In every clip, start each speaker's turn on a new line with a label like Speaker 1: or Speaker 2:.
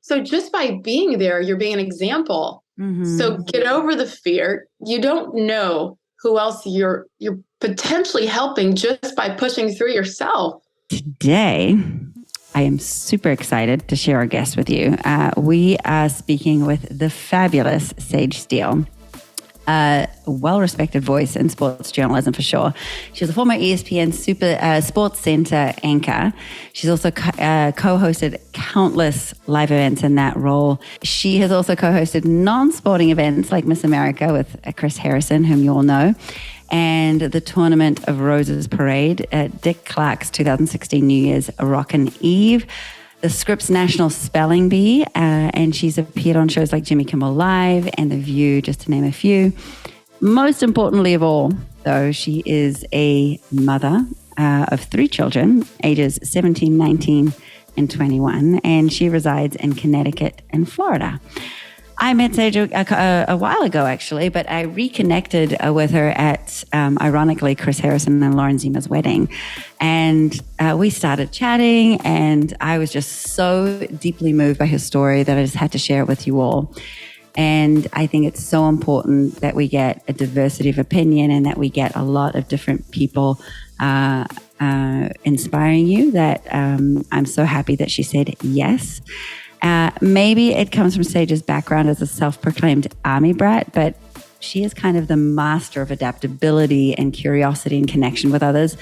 Speaker 1: So just by being there, you're being an example. So get over the fear. You don't know who else you're potentially helping just by pushing through yourself.
Speaker 2: Today, I am super excited to share our guest with you. We are speaking with the fabulous Sage Steele, a well-respected voice in sports journalism for sure. She's a former ESPN Sports Center anchor. She's also co-hosted countless live events in that role. She has also co-hosted non-sporting events like Miss America with Chris Harrison, whom you all know, and the Tournament of Roses Parade at Dick Clark's 2016 New Year's Rockin' Eve, the Scripps National Spelling Bee, and she's appeared on shows like Jimmy Kimmel Live and The View, just to name a few. Most importantly of all, though, she is a mother of 3 children, ages 17, 19, and 21, and she resides in Connecticut and Florida. I met Sage a while ago, actually, but I reconnected with her at, ironically, Chris Harrison and Lauren Zima's wedding. And we started chatting, and I was just so deeply moved by her story that I just had to share it with you all. And I think it's so important that we get a diversity of opinion and that we get a lot of different people inspiring you, that I'm so happy that she said yes. Maybe it comes from Sage's background as a self-proclaimed army brat, but she is kind of the master of adaptability and curiosity and connection with others.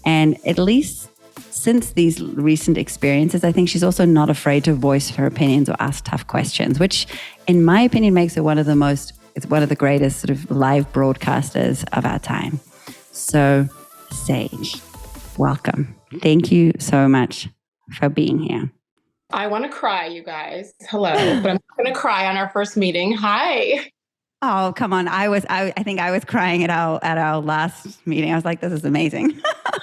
Speaker 2: And at least since these recent experiences, I think she's also not afraid to voice her opinions or ask tough questions, which in my opinion makes her one of the greatest sort of live broadcasters of our time. So Sage, welcome. Thank you so much for being here.
Speaker 1: I want to cry, you guys. Hello, but I'm going to cry on our first meeting. Hi.
Speaker 2: Oh, come on. I think I was crying at our last meeting. I was like, this is amazing.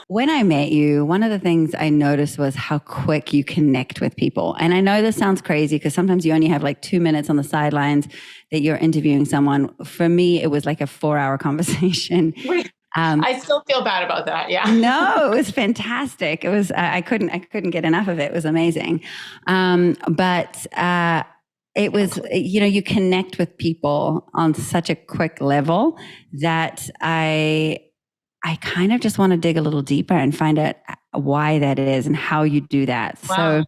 Speaker 2: When I met you, one of the things I noticed was how quick you connect with people. And I know this sounds crazy because sometimes you only have like 2 minutes on the sidelines that you're interviewing someone. For me, it was like a 4-hour conversation.
Speaker 1: I still feel bad about that. Yeah.
Speaker 2: No, it was fantastic. It was, I couldn't get enough of it. It was amazing. But it was, you connect with people on such a quick level that I kind of just want to dig a little deeper and find out why that is and how you do that. Wow. So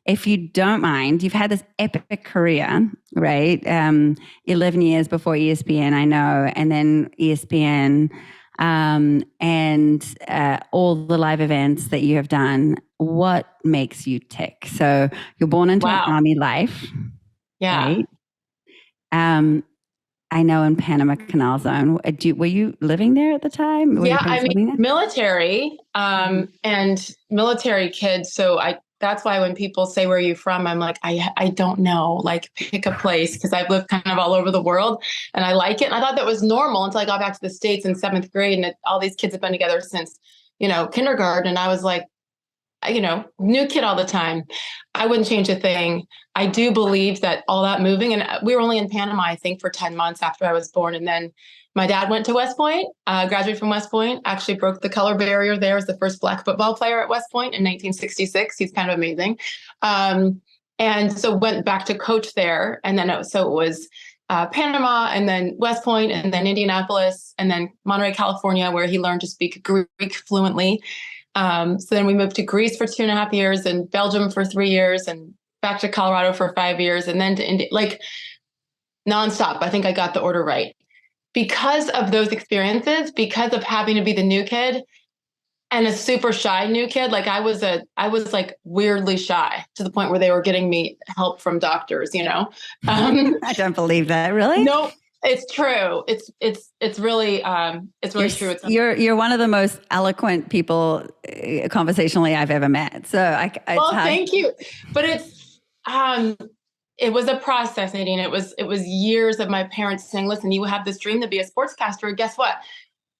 Speaker 2: if you don't mind, you've had this epic career, right? 11 years before ESPN, I know, and then ESPN, and all the live events that you have done. What makes you tick? So you're born into an army life.
Speaker 1: Yeah.
Speaker 2: Right? I know in Panama Canal Zone. Were you living there at the time?
Speaker 1: Military, and military kids. So that's why when people say, where are you from? I'm like, I don't know, like pick a place, because I've lived kind of all over the world and I like it. And I thought that was normal until I got back to the States in 7th grade, and all these kids have been together since, kindergarten. And I was like, new kid all the time. I wouldn't change a thing. I do believe that all that moving, and we were only in Panama, I think, for 10 months after I was born. And then my dad went to West Point, graduated from West Point, actually broke the color barrier there as the first Black football player at West Point in 1966. He's kind of amazing. And so went back to coach there. And then it was Panama, and then West Point, and then Indianapolis, and then Monterey, California, where he learned to speak Greek fluently. So then we moved to Greece for 2.5 years, and Belgium for 3 years, and back to Colorado for 5 years, and then to India, like nonstop. I think I got the order right. Because of those experiences, because of having to be the new kid and a super shy new kid, like I was like weirdly shy to the point where they were getting me help from doctors,
Speaker 2: I don't believe that. Really?
Speaker 1: No, it's true. It's really true.
Speaker 2: You're one of the most eloquent people conversationally I've ever met. So
Speaker 1: thank you. But it was a process, Nadine. It was years of my parents saying, listen, you have this dream to be a sportscaster. Guess what?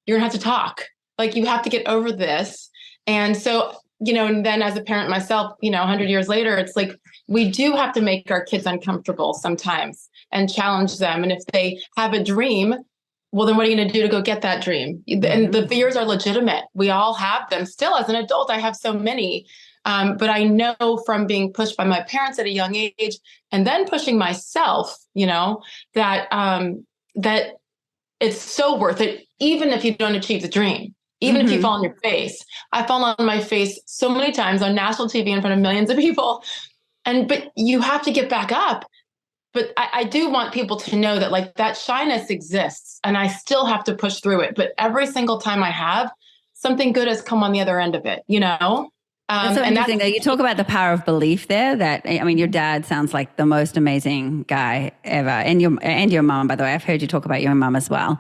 Speaker 1: You're gonna have to talk. Like, you have to get over this. And so, and then as a parent myself, 100 years later, it's like, we do have to make our kids uncomfortable sometimes and challenge them. And if they have a dream, well, then what are you going to do to go get that dream? And the fears are legitimate. We all have them still. As an adult, I have so many. But I know from being pushed by my parents at a young age and then pushing myself, that it's so worth it, even if you don't achieve the dream, even if you fall on your face. I've fallen on my face so many times on national TV in front of millions of people. But you have to get back up. But I do want people to know that like that shyness exists and I still have to push through it. But every single time I have, something good has come on the other end of it,
Speaker 2: That's so interesting that you talk about the power of belief there. Your dad sounds like the most amazing guy ever. And your mom, by the way, I've heard you talk about your mom as well.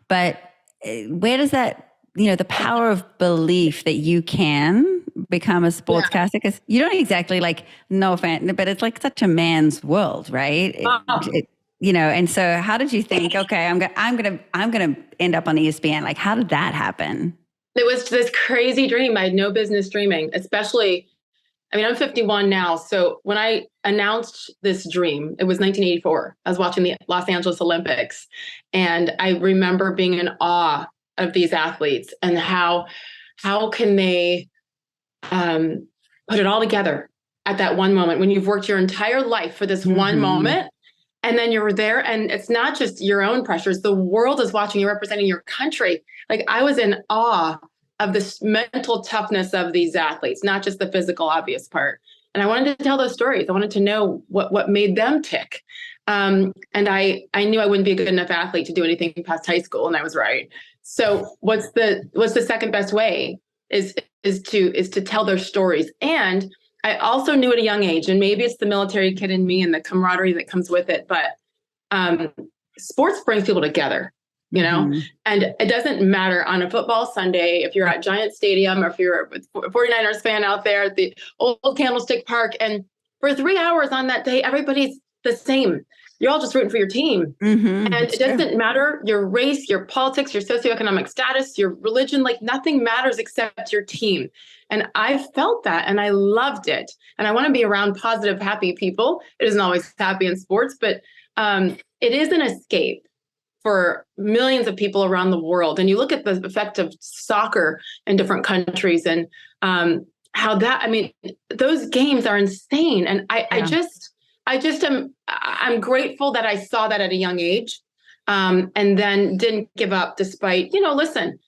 Speaker 2: But where does that, the power of belief that you can become a sportscaster, because you don't exactly no offense, but it's like such a man's world, right? And so how did you think, okay, I'm gonna end up on ESPN? Like, how did that happen?
Speaker 1: It was this crazy dream. I had no business dreaming, especially, I'm 51 now. So when I announced this dream, it was 1984. I was watching the Los Angeles Olympics. And I remember being in awe of these athletes and how can they put it all together at that one moment when you've worked your entire life for this one moment. And then you're there, and it's not just your own pressures. The world is watching you representing your country. Like, I was in awe of this mental toughness of these athletes, not just the physical obvious part. And I wanted to tell those stories. I wanted to know what made them tick. And I knew I wouldn't be a good enough athlete to do anything past high school, and I was right. So what's the second best way is to tell their stories. And I also knew at a young age, and maybe it's the military kid in me and the camaraderie that comes with it, but sports brings people together, and it doesn't matter on a football Sunday, if you're at Giant Stadium or if you're a 49ers fan out there at the old Candlestick Park. And for 3 hours on that day, everybody's the same. You're all just rooting for your team. And it doesn't matter your race, your politics, your socioeconomic status, your religion, like nothing matters except your team. And I felt that and I loved it. And I want to be around positive, happy people. It isn't always happy in sports, but it is an escape for millions of people around the world. And you look at the effect of soccer in different countries and how those games are insane. And I'm grateful that I saw that at a young age, and then didn't give up despite, listen,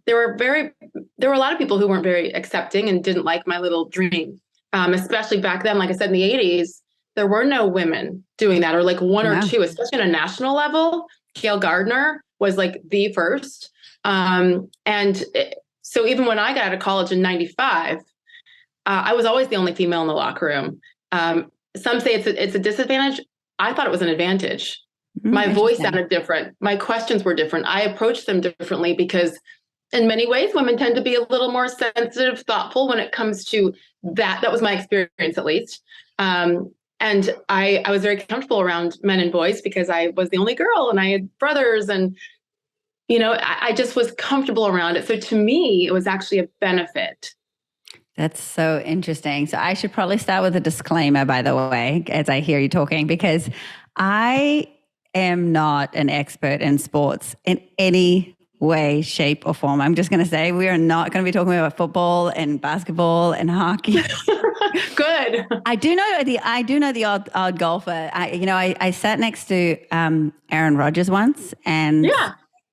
Speaker 1: there were a lot of people who weren't very accepting and didn't like my little dream, especially back then. Like I said, in the 80s, there were no women doing that, or like one or two, especially on a national level. Gail Gardner was like the first. So even when I got out of college in 95, I was always the only female in the locker room. Some say it's a disadvantage. I thought it was an advantage. My voice sounded different. My questions were different. I approached them differently because in many ways, women tend to be a little more sensitive, thoughtful when it comes to that. That was my experience, at least. And I was very comfortable around men and boys because I was the only girl and I had brothers and, I just was comfortable around it. So to me, it was actually a benefit.
Speaker 2: That's so interesting. So I should probably start with a disclaimer, by the way, as I hear you talking, because I am not an expert in sports in any way, shape, or form. I'm just going to say we are not going to be talking about football and basketball and hockey.
Speaker 1: Good.
Speaker 2: I do know the odd golfer. I sat next to Aaron Rodgers once, and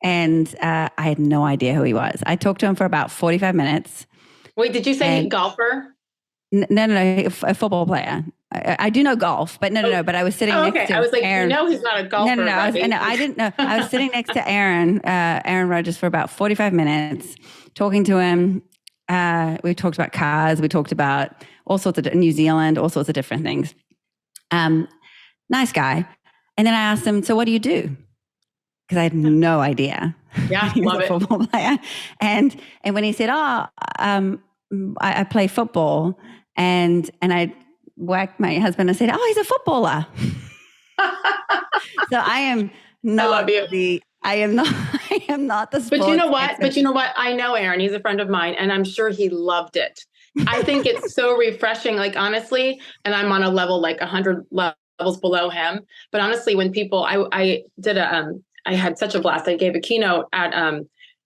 Speaker 2: I had no idea who he was. I talked to him for about 45 minutes.
Speaker 1: Wait, did you say golfer?
Speaker 2: No, a football player. I do know golf, but no. But I was sitting next to
Speaker 1: I was like,
Speaker 2: Aaron.
Speaker 1: he's not a golfer.
Speaker 2: No. I didn't know. I was sitting next to Aaron Rodgers for about 45 minutes, talking to him. We talked about cars. We talked about all sorts of New Zealand, all sorts of different things. Nice guy. And then I asked him, "So what do you do?" Because I had no idea.
Speaker 1: Yeah,
Speaker 2: he was
Speaker 1: love
Speaker 2: a football player. And when he said, I play football, and I whacked my husband and said, "Oh, he's a footballer." So I am not I am not the sports
Speaker 1: But you know what?
Speaker 2: expert.
Speaker 1: I know Aaron, he's a friend of mine, and I'm sure he loved it. I think it's so refreshing, like honestly, and I'm on a level like 100 levels below him. But honestly, when people, I had such a blast. I gave a keynote at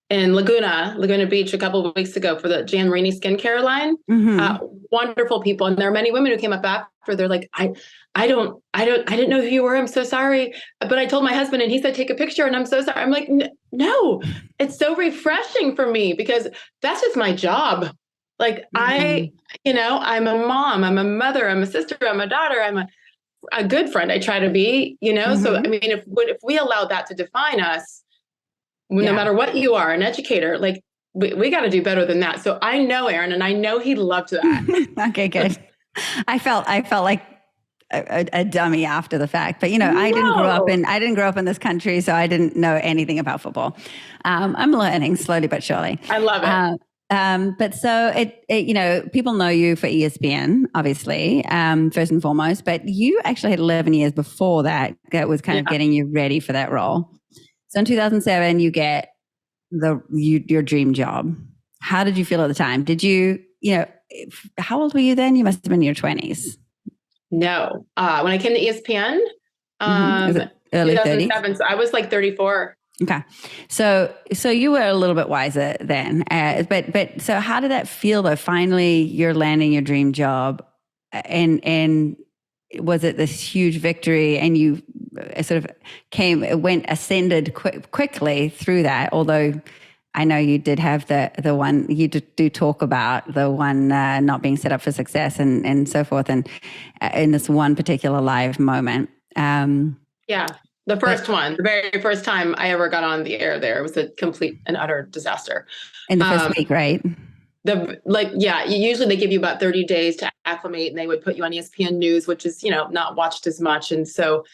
Speaker 1: in Laguna Beach a couple of weeks ago for the Jan Rainey skincare line.
Speaker 2: Mm-hmm.
Speaker 1: Wonderful people. And there are many women who came up after. They're like, I didn't know who you were. I'm so sorry. But I told my husband and he said, take a picture. And I'm so sorry. I'm like, no, it's so refreshing for me because that's just my job. Like I'm a mom, I'm a mother, I'm a sister, I'm a daughter, I'm a good friend. I try to be, So, I mean, if we allow that to define us, no matter what you are, an educator, like we got to do better than that. So I know Aaron, and I know he loved that.
Speaker 2: Okay, good. I felt like a dummy after the fact, but I didn't grow up in this country, so I didn't know anything about football. I'm learning slowly but surely.
Speaker 1: I love it.
Speaker 2: But so people know you for ESPN, obviously, first and foremost, but you actually had 11 years before that was kind of getting you ready for that role. So in 2007, you get your dream job. How did you feel at the time? Did you, how old were you then? You must have been in your 20s.
Speaker 1: No. When I came to ESPN,
Speaker 2: early
Speaker 1: 2007, so I was like 34.
Speaker 2: Okay. So you were a little bit wiser then. But so how did that feel though? Finally, you're landing your dream job and was it this huge victory and you sort of ascended quickly through that? Although I know you did have the one, you do talk about the one not being set up for success and so forth. And in this one particular live moment.
Speaker 1: The very first time I ever got on the air there was a complete and utter disaster.
Speaker 2: In the first week, right?
Speaker 1: Usually they give you about 30 days to acclimate and they would put you on ESPN News, which is, not watched as much. And so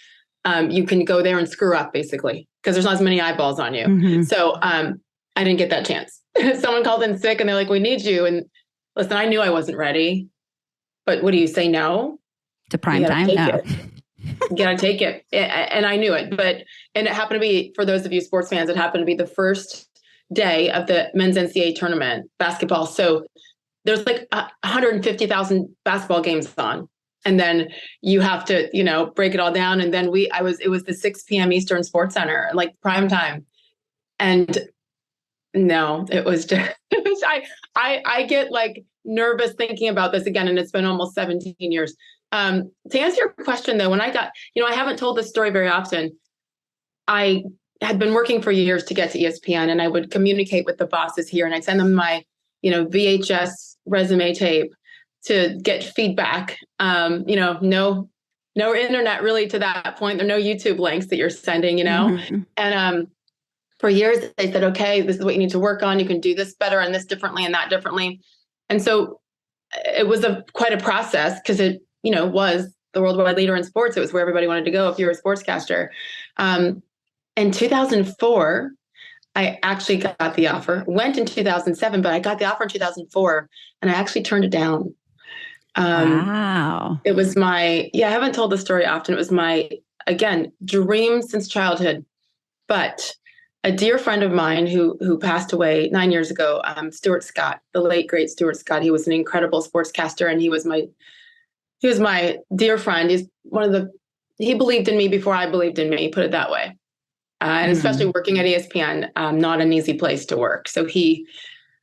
Speaker 1: you can go there and screw up basically because there's not as many eyeballs on you. Mm-hmm. So I didn't get that chance. Someone called in sick and they're like, we need you. And listen, I knew I wasn't ready, but what do you say no?
Speaker 2: To prime time? No.
Speaker 1: You gotta take it. And I knew it, and it happened to be, for those of you sports fans, it happened to be the first day of the men's NCAA tournament basketball. So there's like 150,000 basketball games on. And then you have to, break it all down. And then it was the 6 p.m. Eastern Sports Center, like prime time. And no, it was just, I get like nervous thinking about this again. And it's been almost 17 years. To answer your question though, when I got, I haven't told this story very often. I had been working for years to get to ESPN and I would communicate with the bosses here and I'd send them my, VHS resume tape to get feedback. No internet really to that point. There are no YouTube links that you're sending, Mm-hmm. And for years they said, okay, this is what you need to work on. You can do this better and this differently and that differently. And so it was quite a process because it, was the worldwide leader in sports. It was where everybody wanted to go if you were a sportscaster. In 2004, I actually got the offer. Went in 2007, but I got the offer in 2004, and I actually turned it down.
Speaker 2: Wow.
Speaker 1: It was I haven't told the story often. It was my, again, dream since childhood. But a dear friend of mine who passed away 9 years ago, Stuart Scott, the late, great Stuart Scott, he was an incredible sportscaster, and he was my dear friend. He believed in me before I believed in me, put it that way. And especially working at ESPN, not an easy place to work. So he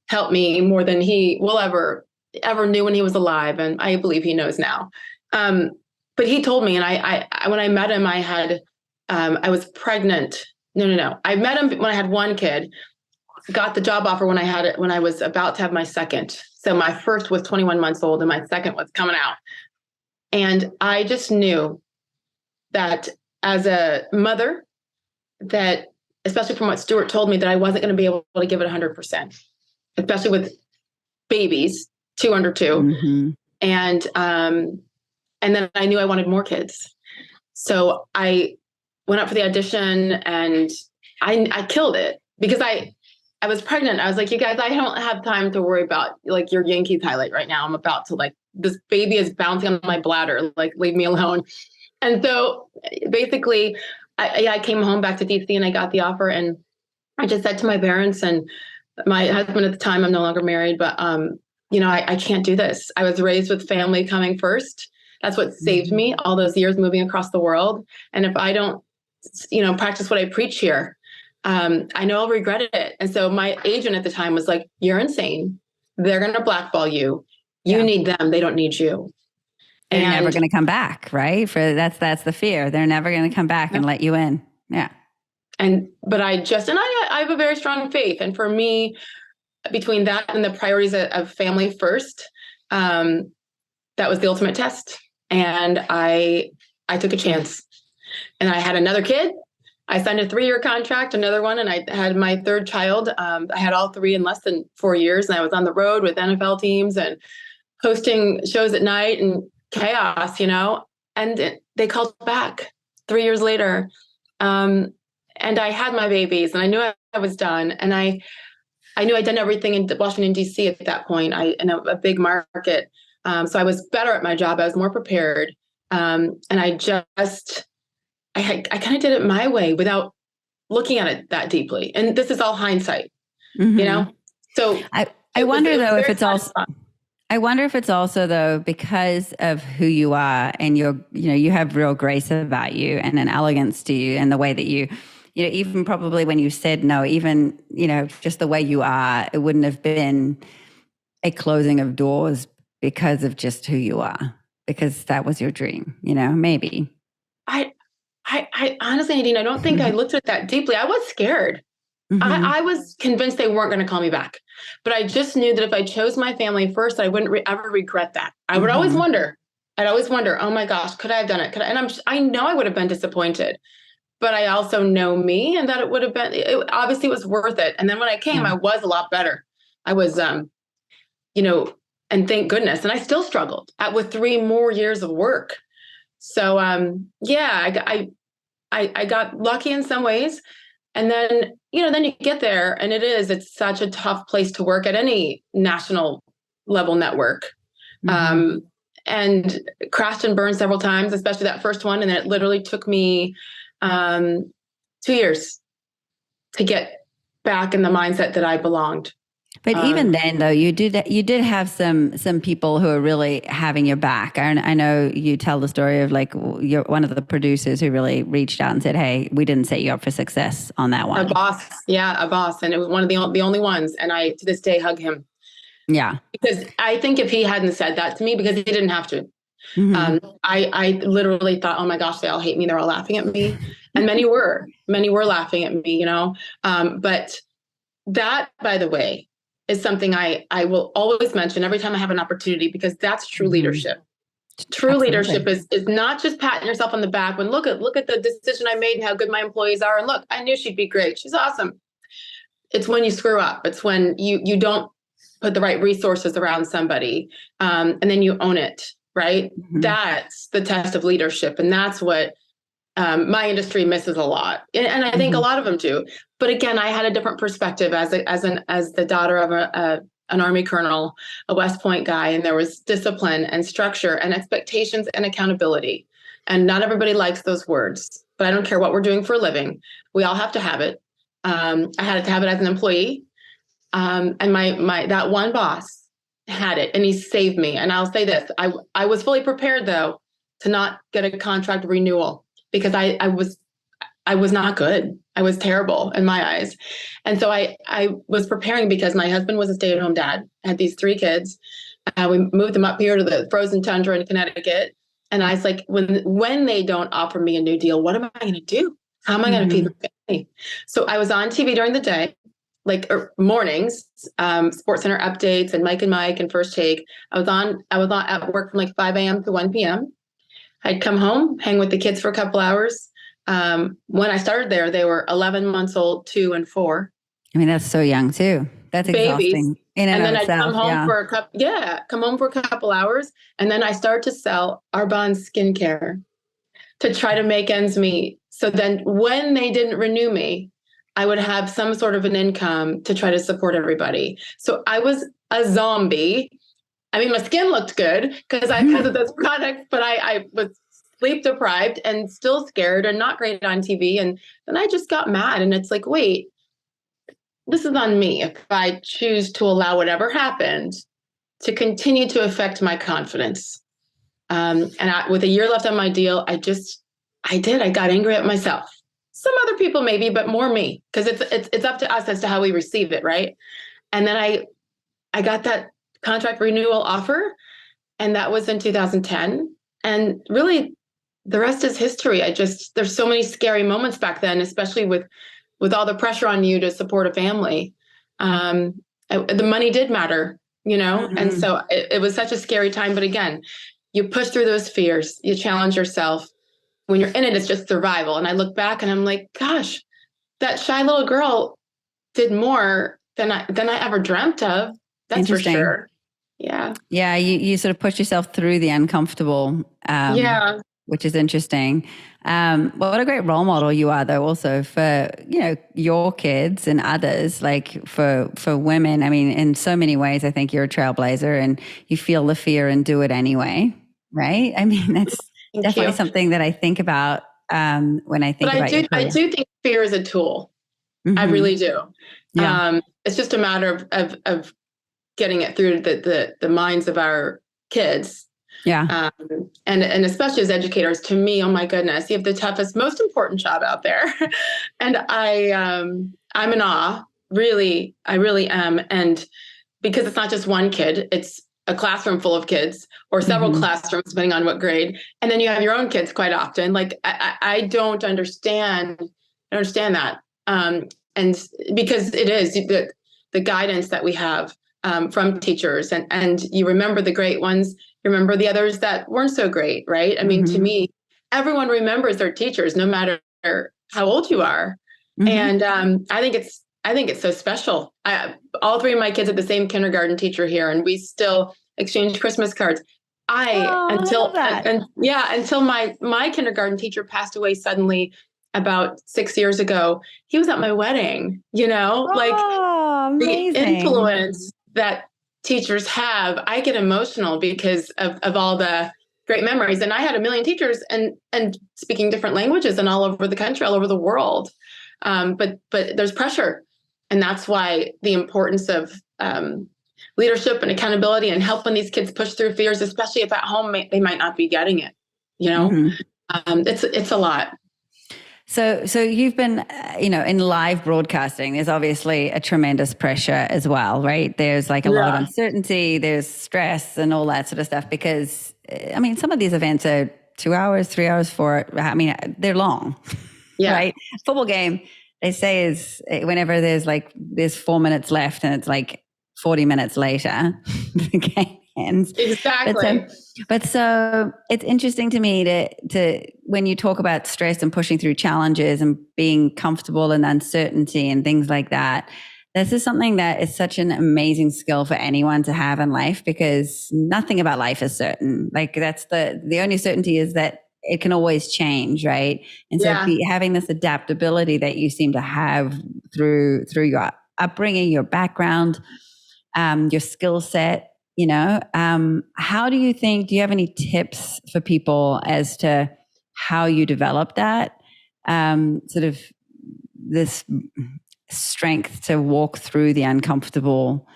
Speaker 1: helped me more than he will ever knew when he was alive. And I believe he knows now. But he told me, and I when I met him, I was pregnant. No. I met him when I had one kid, got the job offer when I was about to have my second. So my first was 21 months old and my second was coming out. And I just knew that as a mother, that especially from what Stuart told me, that I wasn't going to be able to give it 100%, especially with babies, 2 under 2. Mm-hmm. And then I knew I wanted more kids. So I went up for the audition and I killed it because I was pregnant. I was like, you guys, I don't have time to worry about like your Yankees highlight right now. I'm about to this baby is bouncing on my bladder, like leave me alone. And so basically I came home back to DC and I got the offer and I just said to my parents and my husband at the time, I'm no longer married, but I can't do this. I was raised with family coming first. That's what saved me all those years moving across the world. And if I don't, practice what I preach here, I know I'll regret it. And so my agent at the time was like, you're insane. They're going to blackball you. You need them. They don't need you.
Speaker 2: They're
Speaker 1: And
Speaker 2: never going to come back, right? That's the fear. They're never going to come back and let you in. Yeah.
Speaker 1: But I have a very strong faith. And for me, between that and the priorities of family first, that was the ultimate test. And I took a chance, and I had another kid. I signed a 3-year contract, another one, and I had my third child. I had all 3 in less than 4 years, and I was on the road with NFL teams and hosting shows at night and chaos, and they called back 3 years later. And I had my babies, and I knew I was done. And I knew I'd done everything in Washington, D.C. at that point, in a big market. So I was better at my job. I was more prepared. And I kind of did it my way without looking at it that deeply. And this is all hindsight, So
Speaker 2: I wonder though if it's also, I wonder if it's also though, because of who you are and you have real grace about you and an elegance to you and the way that you even probably when you said no, even, just the way you are, it wouldn't have been a closing of doors because of just who you are, because that was your dream, maybe.
Speaker 1: I honestly, Nadine, I don't think I looked at it that deeply. I was scared. Mm-hmm. I was convinced they weren't going to call me back, but I just knew that if I chose my family first, I wouldn't ever regret that. I would always wonder. I'd always wonder, oh my gosh, could I have done it? I know I would have been disappointed, but I also know me, and that it would have been, obviously it was worth it. And then when I came, I was a lot better. I was, and thank goodness. And I still struggled with 3 more years of work. So, I got lucky in some ways. And then, then you get there, and it's such a tough place to work at any national level network. And crashed and burned several times, especially that first one. And then it literally took me 2 years to get back in the mindset that I belonged.
Speaker 2: But even then, though, you did have some people who are really having your back. I know you tell the story of you're one of the producers who really reached out and said, "Hey, we didn't set you up for success on that one."
Speaker 1: A boss, and it was one of the only ones. And I, to this day, hug him. Yeah, because I think if he hadn't said that to me, because he didn't have to, I literally thought, "Oh my gosh, they all hate me. They're all laughing at me," and many were laughing at me, But that, by the way, is something I will always mention every time I have an opportunity, because that's true leadership. True leadership is not just patting yourself on the back when look at the decision I made and how good my employees are. And look, I knew she'd be great. She's awesome. It's when you screw up. It's when you don't put the right resources around somebody, and then you own it, right? That's the test of leadership. And that's what my industry misses a lot. And I think a lot of them do. But again, I had a different perspective as the daughter of an Army colonel, a West Point guy, and there was discipline and structure and expectations and accountability. And not everybody likes those words, but I don't care what we're doing for a living. We all have to have it. I had to have it as an employee. And my that one boss had it, and he saved me. And I'll say this, I was fully prepared though to not get a contract renewal, because I was not good. I was terrible in my eyes. And so I was preparing because my husband was a stay-at-home dad, had these 3 kids. We moved them up here to the frozen tundra in Connecticut. And I was like, when they don't offer me a new deal, what am I going to do? How am I going to feed my family? So I was on TV during the day, mornings, Sports Center updates and Mike and First Take. I was on at work from 5 a.m. to 1 p.m. I'd come home, hang with the kids for a couple hours. When I started there, they were 11 months old, 2 and 4. I mean,
Speaker 2: that's so young too. That's exhausting.
Speaker 1: And then I'd come home for a couple hours. And then I started to sell Arbonne skincare to try to make ends meet. So then when they didn't renew me, I would have some sort of an income to try to support everybody. So I was a zombie. I mean, my skin looked good because of those products, but I was sleep deprived and still scared and not great on TV. And then I just got mad, and it's like, wait, this is on me if I choose to allow whatever happened to continue to affect my confidence. With a year left on my deal, I got angry at myself. some other people maybe, but more me, because it's up to us as to how we receive it, right? And then I got that contract renewal offer, and that was in 2010. And really, the rest is history. There's so many scary moments back then, especially with all the pressure on you to support a family. The money did matter, and so it was such a scary time. But again, you push through those fears, you challenge yourself. When you're in it, it's just survival. And I look back and I'm like, gosh, that shy little girl did more than I ever dreamt of. That's for sure. Yeah.
Speaker 2: Yeah. You sort of push yourself through the uncomfortable. Which is interesting. What a great role model you are, though, also for, your kids and others, like for women. I mean, in so many ways, I think you're a trailblazer, and you feel the fear and do it anyway, right? I mean, that's definitely something that I think about when I think about
Speaker 1: I do think fear is a tool. I really do. Yeah. It's just a matter of getting it through the minds of our kids.
Speaker 2: Yeah.
Speaker 1: And especially as educators, to me, oh my goodness, you have the toughest, most important job out there. And I'm in awe, really, I really am. And because it's not just one kid, it's a classroom full of kids, or several classrooms, depending on what grade. And then you have your own kids quite often. Like, I don't understand that. And because it is the guidance that we have from teachers, and you remember the great ones, remember the others that weren't so great, right? I mean, to me, everyone remembers their teachers, no matter how old you are. And I think it's so special. All three of my kids had the same kindergarten teacher here, and we still exchange Christmas cards. Until my kindergarten teacher passed away suddenly about 6 years ago. He was at my wedding, like the influence that teachers have. I get emotional because of all the great memories. And I had a million teachers and speaking different languages and all over the country, all over the world. But there's pressure. And that's why the importance of leadership and accountability and helping these kids push through fears, especially if at home they might not be getting it. It's a lot.
Speaker 2: So you've been, in live broadcasting, there's obviously a tremendous pressure as well, right? There's like a lot of uncertainty, there's stress and all that sort of stuff, because, some of these events are 2 hours, 3 hours, 4, they're long, right? Football game, they say, is whenever there's 4 minutes left and it's like 40 minutes later, the game ends.
Speaker 1: Exactly.
Speaker 2: But so it's interesting to me to when you talk about stress and pushing through challenges and being comfortable in uncertainty and things like that, this is something that is such an amazing skill for anyone to have in life, because nothing about life is certain. Like, that's the only certainty is that it can always change, right? And so having this adaptability that you seem to have through your upbringing, your background, your skill set, how do you have any tips for people as to how you develop that sort of this strength to walk through the uncomfortable?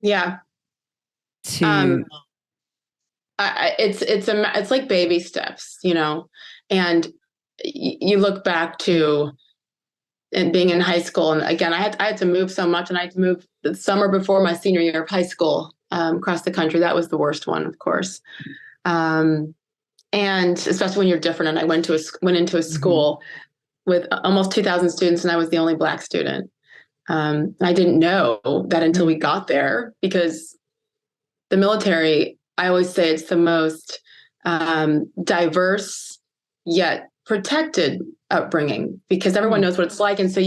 Speaker 1: It's like baby steps, and you look back to and being in high school, and again, I had to move so much, and I had to move the summer before my senior year of high school. Across the country. That was the worst one, of course. And especially when you're different. And I went into a school with almost 2,000 students, and I was the only Black student. I didn't know that until we got there, because the military, I always say, it's the most diverse yet protected upbringing, because everyone knows what it's like. And so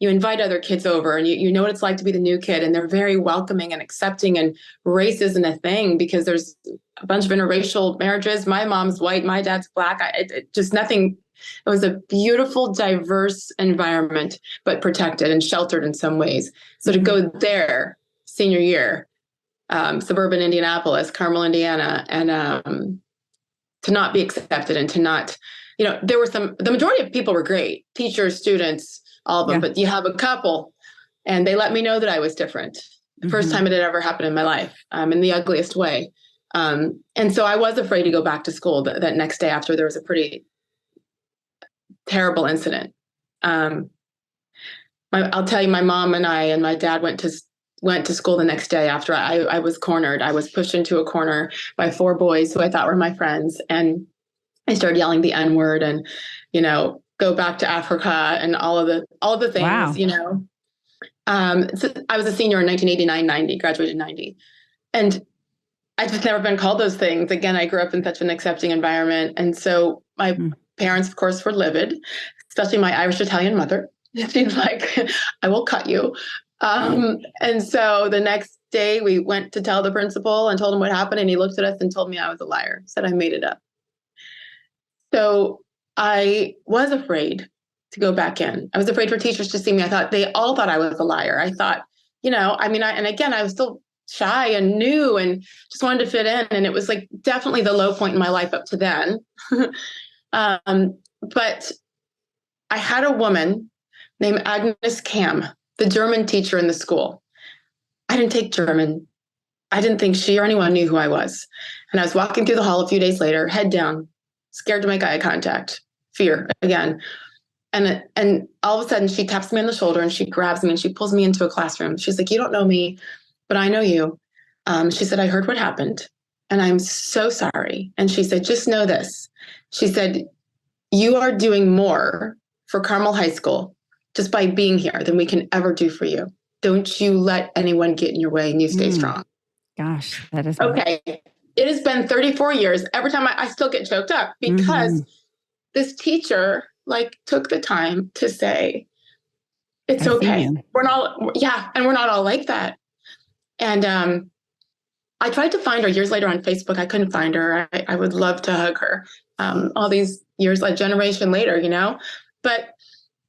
Speaker 1: you invite other kids over, and you know what it's like to be the new kid, and they're very welcoming and accepting, and race isn't a thing because there's a bunch of interracial marriages. My mom's white, my dad's Black. It was a beautiful, diverse environment, but protected and sheltered in some ways. So to go there senior year, suburban Indianapolis, Carmel, Indiana, and to not be accepted, and to not, there were the majority of people were great, teachers, students, all of them, but you have a couple, and they let me know that I was different. The first time it had ever happened in my life, in the ugliest way. And so I was afraid to go back to school that next day after there was a pretty terrible incident. Um, I'll tell you, my mom and I and my dad went to school the next day after I was cornered. I was pushed into a corner by four boys who I thought were my friends, and I started yelling the N word and, go back to Africa and all of the things,
Speaker 2: Wow.
Speaker 1: So I was a senior in 1989, 90, graduated in 90. And I just never been called those things. Again, I grew up in such an accepting environment. And so my parents, of course, were livid, especially my Irish Italian mother. She's like, I will cut you. And so the next day we went to tell the principal and told him what happened. And he looked at us and told me I was a liar, said I made it up. So I was afraid to go back in. I was afraid for teachers to see me. I thought they all thought I was a liar. I thought, and again, I was still shy and new and just wanted to fit in. And it was like definitely the low point in my life up to then. But I had a woman named Agnes Kam, the German teacher in the school. I didn't take German. I didn't think she or anyone knew who I was. And I was walking through the hall a few days later, head down, scared to make eye contact, fear again. And all of a sudden she taps me on the shoulder and she grabs me and she pulls me into a classroom. She's like, you don't know me, but I know you. She said, I heard what happened and I'm so sorry. And she said, just know this. She said, you are doing more for Carmel High School just by being here than we can ever do for you. Don't you let anyone get in your way and you stay strong.
Speaker 2: Gosh, that is
Speaker 1: okay. It has been 34 years. Every time I still get choked up because this teacher took the time to say, it's okay. We're not all like that. And I tried to find her years later on Facebook. I couldn't find her. I would love to hug her all these years, a generation later, but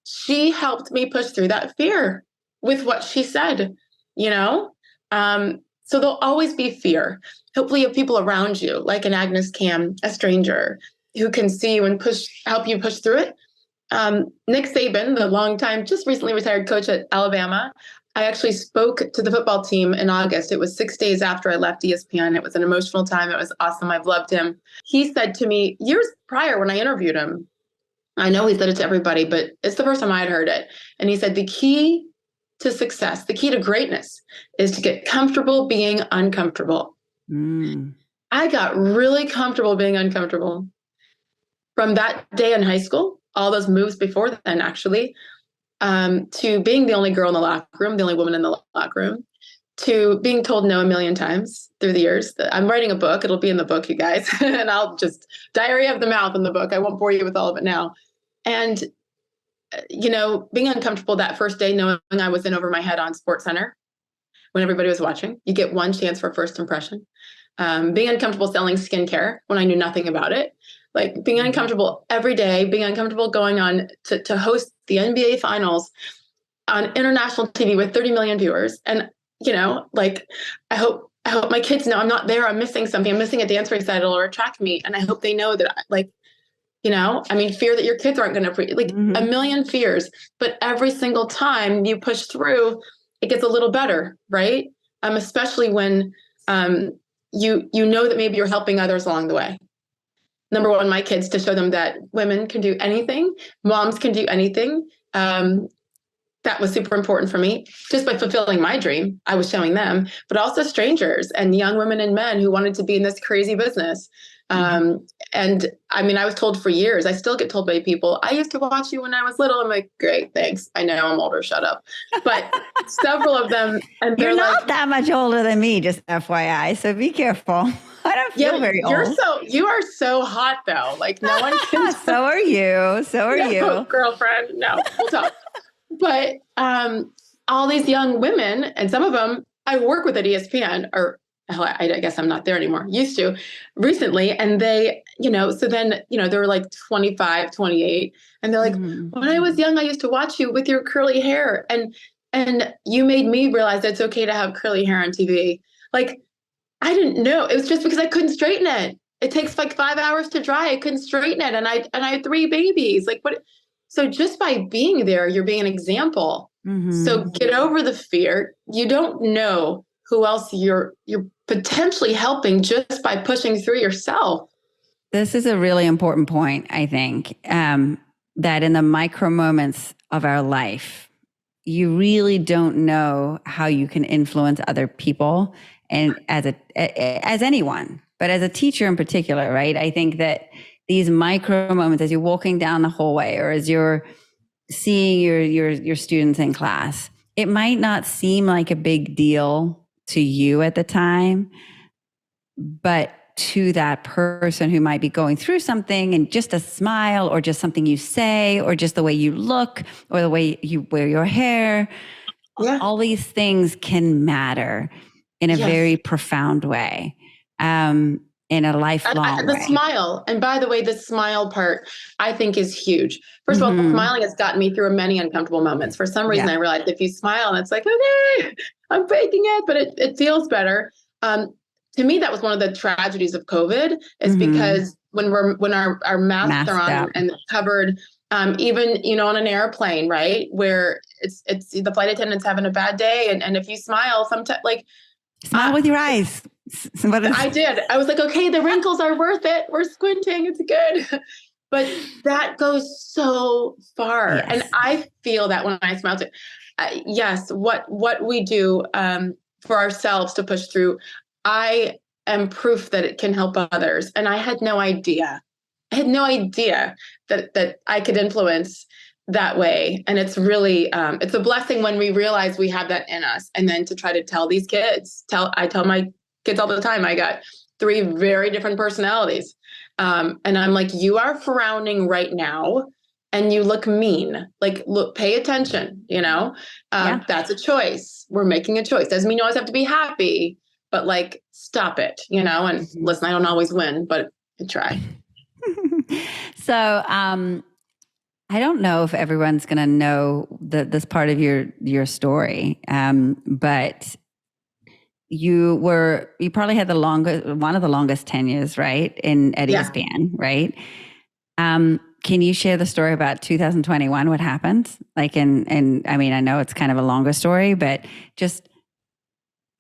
Speaker 1: she helped me push through that fear with what she said, so there'll always be fear. Hopefully you have people around you, like an Agnes Kam, a stranger, who can see you and help you push through it. Nick Saban, the longtime, just recently retired coach at Alabama, I actually spoke to the football team in August. It was 6 days after I left ESPN. It was an emotional time. It was awesome. I've loved him. He said to me years prior when I interviewed him, I know he said it to everybody, but it's the first time I had heard it. And he said, the key to success, the key to greatness is to get comfortable being uncomfortable. I got really comfortable being uncomfortable from that day in high school, all those moves before then, actually, to being the only girl in the locker room, the only woman in the locker room, to being told no a million times through the years. I'm writing a book. It'll be in the book, you guys. And I'll just diary of the mouth in the book. I won't bore you with all of it now. And, being uncomfortable that first day, knowing I was in over my head on SportsCenter when everybody was watching, you get one chance for first impression. Being uncomfortable selling skincare when I knew nothing about it, being uncomfortable every day, being uncomfortable going on to host the NBA finals on international TV with 30 million viewers. And, I hope my kids know I'm not there. I'm missing something. I'm missing a dance recital or a track meet. And I hope they know that fear that your kids aren't going to a million fears, but every single time you push through, it gets a little better. Right. Especially when, you know that maybe you're helping others along the way. Number one, my kids, to show them that women can do anything, moms can do anything. That was super important for me. Just by fulfilling my dream, I was showing them, but also strangers and young women and men who wanted to be in this crazy business. And I was told for years, I still get told by people, I used to watch you when I was little. I'm like, great, thanks. I know I'm older, shut up. But several of them, and
Speaker 2: you're not that much older than me, just FYI. So be careful. I don't feel very old.
Speaker 1: You are so hot though. No one can.
Speaker 2: So are you. So are you.
Speaker 1: Girlfriend. No, we'll talk. But all these young women, and some of them I work with at ESPN, or hell, I guess I'm not there anymore. Used to recently. And they, so then, they're 25, 28. And they're like, when I was young, I used to watch you with your curly hair. And you made me realize that it's okay to have curly hair on TV. I didn't know. It was just because I couldn't straighten it. It takes 5 hours to dry. I couldn't straighten it. And I had 3 babies. What? So just by being there, you're being an example. So get over the fear. You don't know who else you're potentially helping just by pushing through yourself.
Speaker 2: This is a really important point, I think, that in the micro moments of our life, you really don't know how you can influence other people, and as anyone, but as a teacher in particular, right? I think that these micro moments, as you're walking down the hallway or as you're seeing your students in class, it might not seem like a big deal to you at the time, but to that person who might be going through something, and just a smile or just something you say or just the way you look or the way you wear your hair, all these things can matter in a very profound way, in a lifelong
Speaker 1: the
Speaker 2: way.
Speaker 1: Smile. And by the way, the smile part, I think, is huge. First of all, smiling has gotten me through many uncomfortable moments. For some reason, I realized if you smile, and it's like, okay, I'm faking it, but it feels better. To me, that was one of the tragedies of COVID, is because when our masks are on and covered, even, on an airplane, right, where it's the flight attendant's having a bad day, and if you smile, sometimes
Speaker 2: smile with your eyes.
Speaker 1: I did. I was like, okay, the wrinkles are worth it. We're squinting. It's good. But that goes so far. Yes. And I feel that when I smile too. Yes, what we do for ourselves to push through, I am proof that it can help others. And I had no idea. That I could influence that way. And it's really, it's a blessing when we realize we have that in us. And then to try to tell these kids, I tell my kids all the time, I got 3 very different personalities. And I'm like, you are frowning right now and you look mean. Like, look, pay attention, that's a choice. We're making a choice. Doesn't mean you always have to be happy, but like, stop it, and listen, I don't always win, but I try.
Speaker 2: So, I don't know if everyone's going to know this part of your story, but you probably had one of the longest tenures, right, at ESPN, right? Can you share the story about 2021? What happened? Like, and I mean, I know it's kind of a longer story, but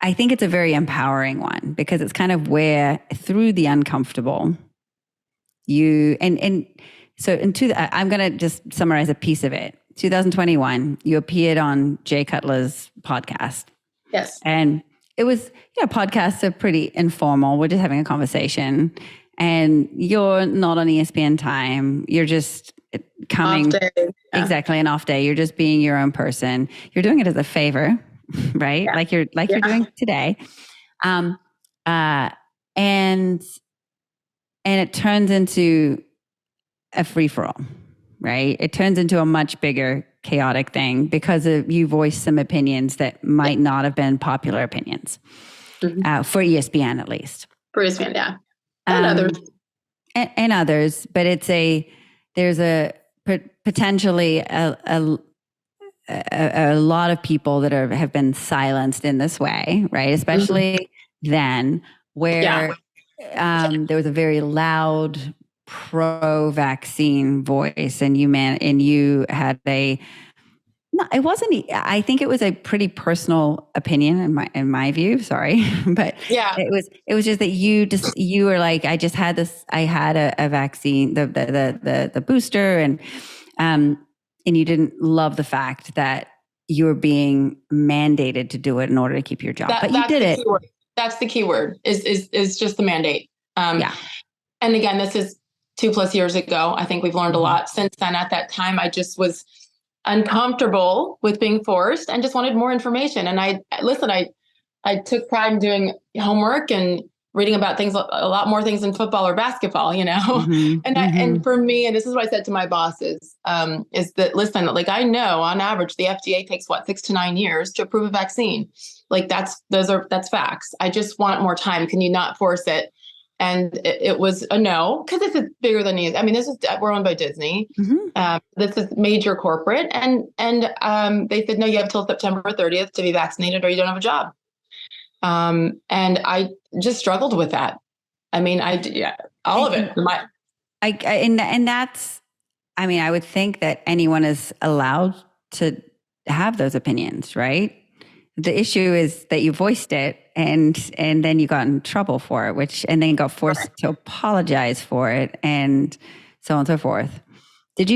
Speaker 2: I think it's a very empowering one, because it's kind of where, through the uncomfortable, I'm going to just summarize a piece of it. 2021, you appeared on Jay Cutler's podcast.
Speaker 1: Yes.
Speaker 2: And it was, podcasts are pretty informal. We're just having a conversation, and you're not on ESPN time. You're just coming.
Speaker 1: Off day. Yeah.
Speaker 2: Exactly. An off day. You're just being your own person. You're doing it as a favor, right? Yeah. Like you're doing today. And it turns into a free-for-all, right? It turns into a much bigger chaotic thing because you voiced some opinions that might not have been popular opinions, for ESPN at least.
Speaker 1: For ESPN, yeah. And others.
Speaker 2: And others, but there's potentially a lot of people that have been silenced in this way, right? Especially then, where there was a very loud pro-vaccine voice, and you had I think it was a pretty personal opinion in my view. Sorry, but it was just that you were like, I had a vaccine, the booster, and you didn't love the fact that you were being mandated to do it in order to keep your job, but you did it.
Speaker 1: That's the key word is just the mandate. And again, this is 2+ years ago. I think we've learned a lot since then. At that time, I just was uncomfortable with being forced and just wanted more information. And I took pride in doing homework and reading about things, a lot more things than football or basketball, and for me, and this is what I said to my bosses, is that, listen, like, I know on average, the FDA takes 6 to 9 years to approve a vaccine. Like, that's facts. I just want more time. Can you not force it? And it was a no, because this is bigger than you. I mean, we're owned by Disney. This is major corporate. And they said, no, you have till September 30th to be vaccinated or you don't have a job. And I just struggled with that. I mean, all of it.
Speaker 2: And that's, I mean, I would think that anyone is allowed to have those opinions, right? The issue is that you voiced it and then you got in trouble for it, and then got forced to apologize for it, and so on and so forth. Did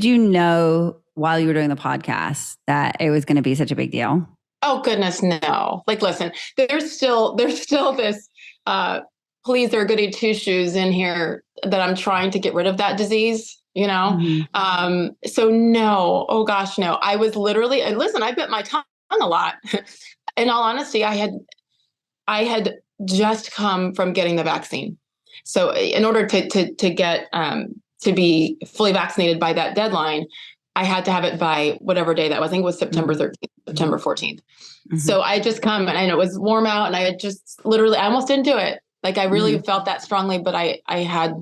Speaker 2: you know while you were doing the podcast that it was going to be such a big deal?
Speaker 1: Oh goodness, no. Like, listen, there's still this pleaser goody two shoes in here that I'm trying to get rid of that disease, So no, oh gosh, no. I was literally, and listen, I bit my tongue a lot. In all honesty, I had just come from getting the vaccine. So in order to get to be fully vaccinated by that deadline, I had to have it by whatever day that was. I think it was September 13th, September 14th. So I had just come and it was warm out and I had just literally, I almost didn't do it. Like I really felt that strongly, but I had,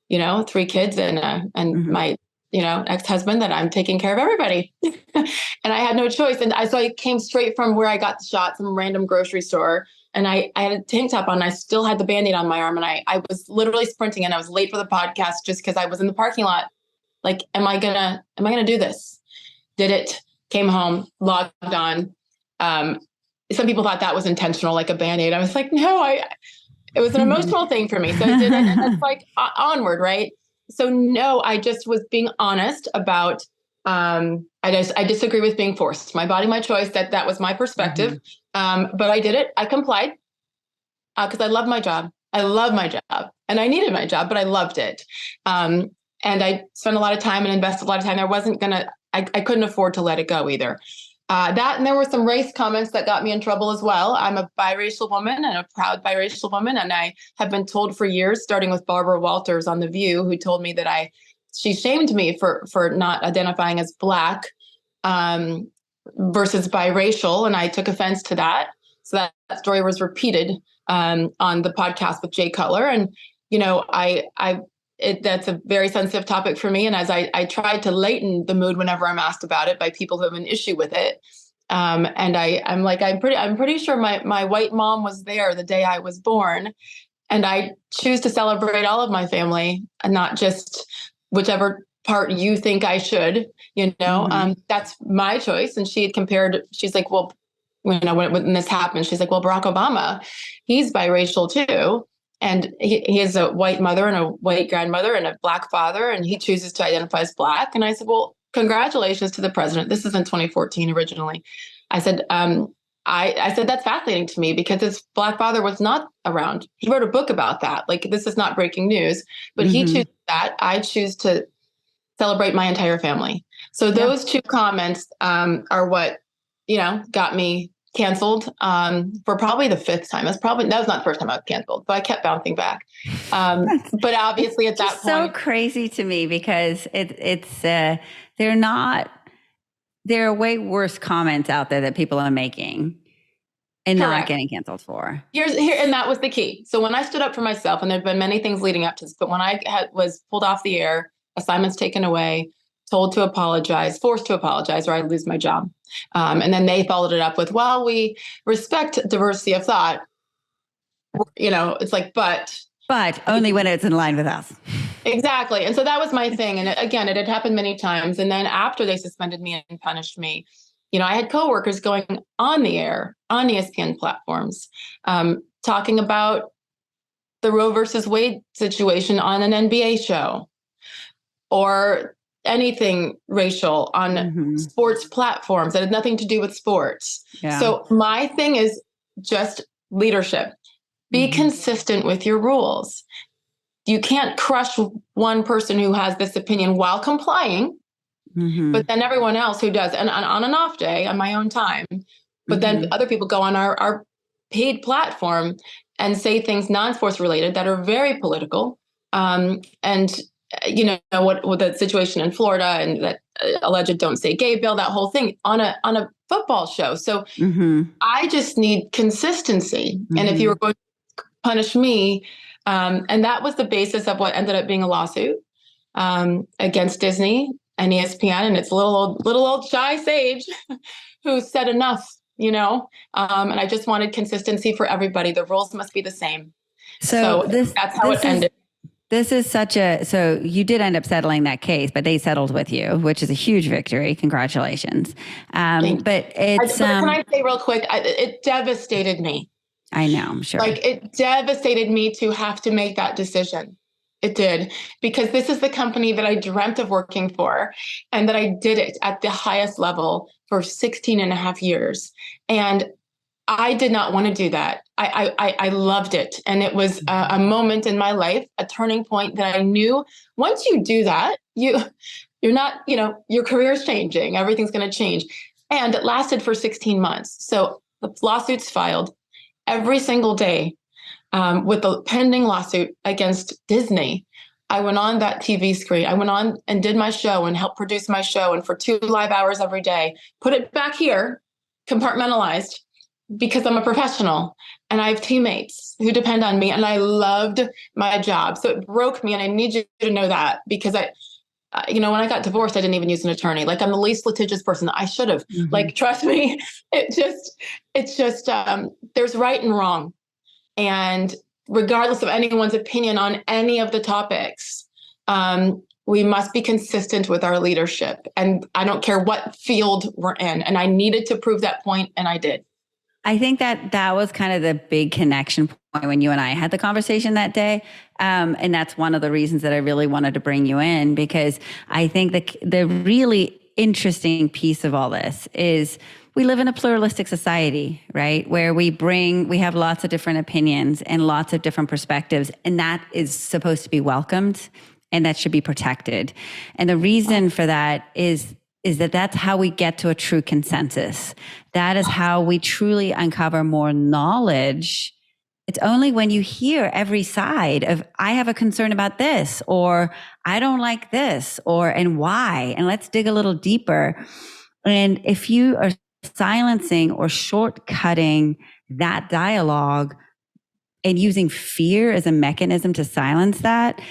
Speaker 1: 3 kids and my, ex-husband that I'm taking care of everybody. And I had no choice. And so I came straight from where I got the shot, some random grocery store. And I had a tank top on. And I still had the Band-Aid on my arm. And I was literally sprinting and I was late for the podcast just because I was in the parking lot. Like, am I gonna do this? Did it, came home, logged on. Some people thought that was intentional, like a Band-Aid. I was like, no, it was an emotional thing for me. So I did it, and it's like onward, right? So no, I just was being honest about, I disagree with being forced. My body, my choice, that was my perspective. But I did it. I complied because I love my job. I love my job and I needed my job, but I loved it. And I spent a lot of time and invested a lot of time. I couldn't afford to let it go either. And there were some race comments that got me in trouble as well. I'm a biracial woman and a proud biracial woman. And I have been told for years, starting with Barbara Walters on The View, who told me that she shamed me for not identifying as Black versus biracial. And I took offense to that. So that story was repeated on the podcast with Jay Cutler. And, that's a very sensitive topic for me. And as I tried to lighten the mood whenever I'm asked about it by people who have an issue with it. And I'm pretty sure my white mom was there the day I was born. And I choose to celebrate all of my family and not just whichever part you think I should, that's my choice. And she had compared, she's like, well, when this happened, she's like, well, Barack Obama, he's biracial too. And he has a white mother and a white grandmother and a Black father, and he chooses to identify as Black. And I said, well, congratulations to the president. This is in 2014 originally. I said, I said, that's fascinating to me because his Black father was not around. He wrote a book about that. Like, this is not breaking news, but he chooses that. I choose to celebrate my entire family. So those two comments are what, got me canceled for probably the 5th time. That was not the first time I was canceled, but I kept bouncing back. But obviously at that point,
Speaker 2: so crazy to me because there are way worse comments out there that people are making and
Speaker 1: correct,
Speaker 2: not getting canceled for.
Speaker 1: And that was the key. So when I stood up for myself, and there've been many things leading up to this, but when I was pulled off the air, assignments taken away, told to apologize, forced to apologize, or I'd lose my job. And then they followed it up with, well, we respect diversity of thought. It's like, but
Speaker 2: only when it's in line with us.
Speaker 1: Exactly. And so that was my thing. And again, it had happened many times. And then after they suspended me and punished me, I had coworkers going on the air, on ESPN platforms, talking about the Roe versus Wade situation on an NBA show, or anything racial on sports platforms that had nothing to do with sports. Yeah. So my thing is just leadership. Be consistent with your rules. You can't crush one person who has this opinion while complying, but then everyone else who does, and on an off day on my own time, but then other people go on our paid platform and say things non-sports related that are very political. And what the situation in Florida and that alleged "Don't Say Gay" bill, that whole thing on a football show. So I just need consistency. And if you were going to punish me, and that was the basis of what ended up being a lawsuit against Disney and ESPN, and it's little old shy Sage who said enough, and I just wanted consistency for everybody. The rules must be the same. So that's how it ended.
Speaker 2: This is so you did end up settling that case, but they settled with you, which is a huge victory. Congratulations. But it's,
Speaker 1: can I say real quick, it devastated me.
Speaker 2: I know, I'm sure.
Speaker 1: Like, it devastated me to have to make that decision. It did, because this is the company that I dreamt of working for, and that I did it at the highest level for 16 and a half years. And I did not want to do that. I loved it. And it was a moment in my life, a turning point that I knew once you do that, you're not, your career's changing. Everything's going to change. And it lasted for 16 months. So the lawsuits filed every single day, with the pending lawsuit against Disney. I went on that TV screen. I went on and did my show and helped produce my show. And for 2 live hours every day, put it back here, compartmentalized, because I'm a professional and I have teammates who depend on me, and I loved my job. So it broke me. And I need you to know that, because when I got divorced, I didn't even use an attorney. Like, I'm the least litigious person. I should have. Like, trust me, it's just there's right and wrong. And regardless of anyone's opinion on any of the topics, we must be consistent with our leadership. And I don't care what field we're in. And I needed to prove that point, and I did.
Speaker 2: I think that was kind of the big connection point when you and I had the conversation that day. And that's one of the reasons that I really wanted to bring you in, because I think the really interesting piece of all this is we live in a pluralistic society, right? Where we have lots of different opinions and lots of different perspectives, and that is supposed to be welcomed and that should be protected. And the reason for that is that that's how we get to a true consensus. That is how we truly uncover more knowledge. It's only when you hear every side of, I have a concern about this, or I don't like this, and why, and let's dig a little deeper. And if you are silencing or shortcutting that dialogue and using fear as a mechanism to silence that,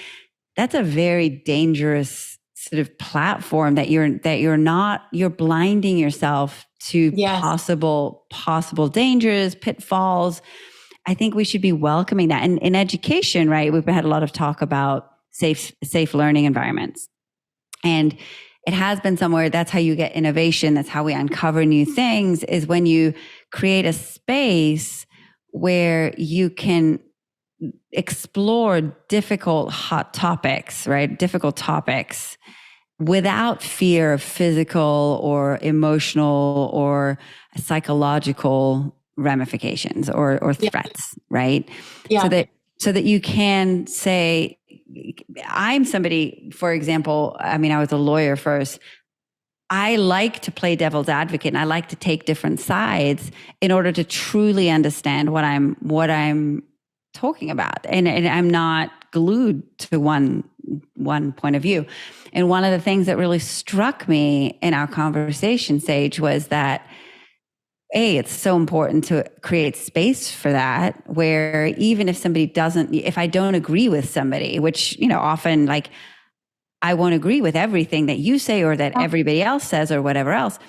Speaker 2: that's a very dangerous sort of platform that you're blinding yourself to possible dangers, pitfalls. I think we should be welcoming that. And in education, right, we've had a lot of talk about safe learning environments. And it has been somewhere, that's how you get innovation. That's how we uncover new things, is when you create a space where you can explore difficult hot topics, right? Difficult topics without fear of physical or emotional or psychological ramifications or threats, right?
Speaker 1: Yeah.
Speaker 2: So that you can say, I'm somebody, for example, I was a lawyer first. I like to play devil's advocate, and I like to take different sides in order to truly understand what I'm talking about. And I'm not glued to one point of view. And one of the things that really struck me in our conversation, Sage, was that it's so important to create space for that, where even if I don't agree with somebody, which, often, like, I won't agree with everything that you say or that everybody else says or whatever else.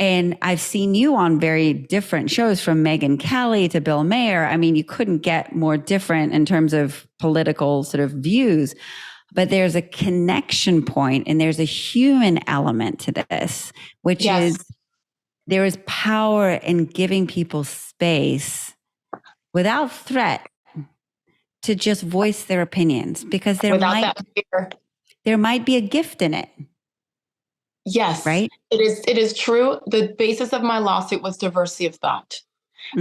Speaker 2: And I've seen you on very different shows, from Megyn Kelly to Bill Maher. You couldn't get more different in terms of political sort of views. But there's a connection point and there's a human element to this, which is there is power in giving people space without threat to just voice their opinions, because there might be a gift in it.
Speaker 1: Yes,
Speaker 2: right.
Speaker 1: It is true. The basis of my lawsuit was diversity of thought.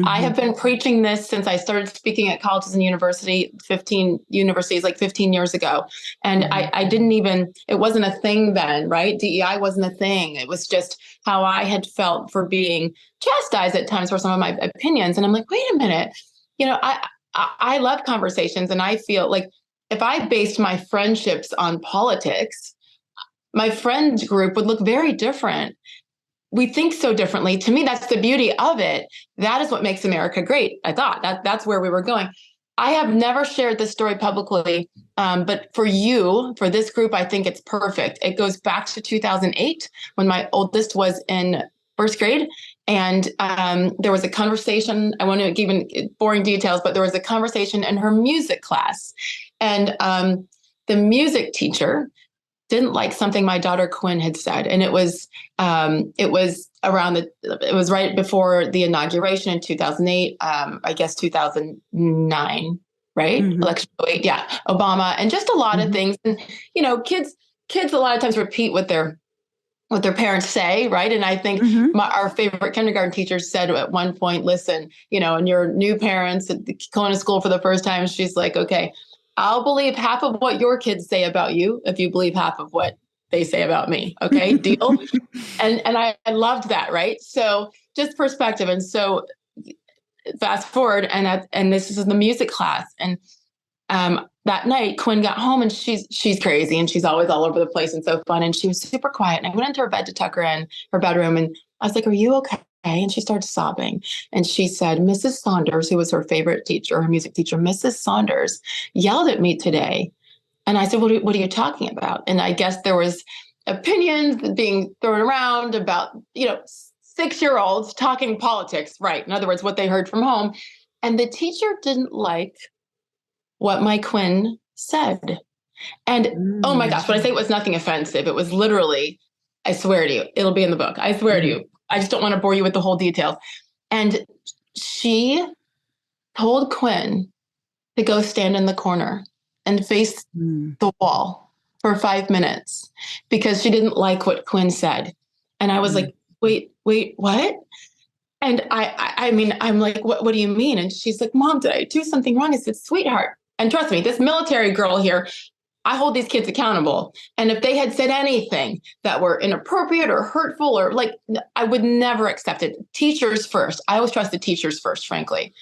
Speaker 1: I have been preaching this since I started speaking at colleges and 15 years ago. And I didn't even, it wasn't a thing then, right? DEI wasn't a thing. It was just how I had felt for being chastised at times for some of my opinions. And I'm like, wait a minute, I love conversations, and I feel like if I based my friendships on politics, my friend group would look very different. We think so differently. To me, that's the beauty of it. That is what makes America great. I thought that's where we were going. I have never shared this story publicly, but for this group, I think it's perfect. It goes back to 2008 when my oldest was in first grade. And there was a conversation. I won't give boring details, but there was a conversation in her music class. And the music teacher didn't like something my daughter Quinn had said. And it was right before the inauguration in 2008, I guess 2009. right?
Speaker 2: Mm-hmm.
Speaker 1: Election 08, yeah, Obama, and just a lot of things. And, kids a lot of times repeat what their parents say, right? And I think our favorite kindergarten teacher said at one point, listen, and your new parents going to school for the first time, she's like, okay, I'll believe half of what your kids say about you if you believe half of what they say about me. Okay, deal? And I loved that, right? So just perspective. And so fast forward, and this is in the music class. And that night, Quinn got home, and she's crazy, and she's always all over the place and so fun. And she was super quiet. And I went into her bed to tuck her in her bedroom, and I was like, "Are you okay?" And she started sobbing. And she said, "Mrs. Saunders," who was her favorite teacher, her music teacher, "Mrs. Saunders yelled at me today." And I said, what are you talking about? And I guess there was opinions being thrown around about, 6-year-olds talking politics, right? In other words, what they heard from home. And the teacher didn't like what my Quinn said. And oh my gosh, when I say it was nothing offensive, it was literally, I swear to you, it'll be in the book. I swear to you. I just don't want to bore you with the whole details. And she told Quinn to go stand in the corner and face the wall for 5 minutes because she didn't like what Quinn said. And I was like, wait, what? And I mean, I'm like, what do you mean? And she's like, Mom, did I do something wrong? I said, sweetheart. And trust me, this military girl here, I hold these kids accountable. And if they had said anything that were inappropriate or hurtful or like, I would never accept it. Teachers first. I always trust the teachers first, frankly.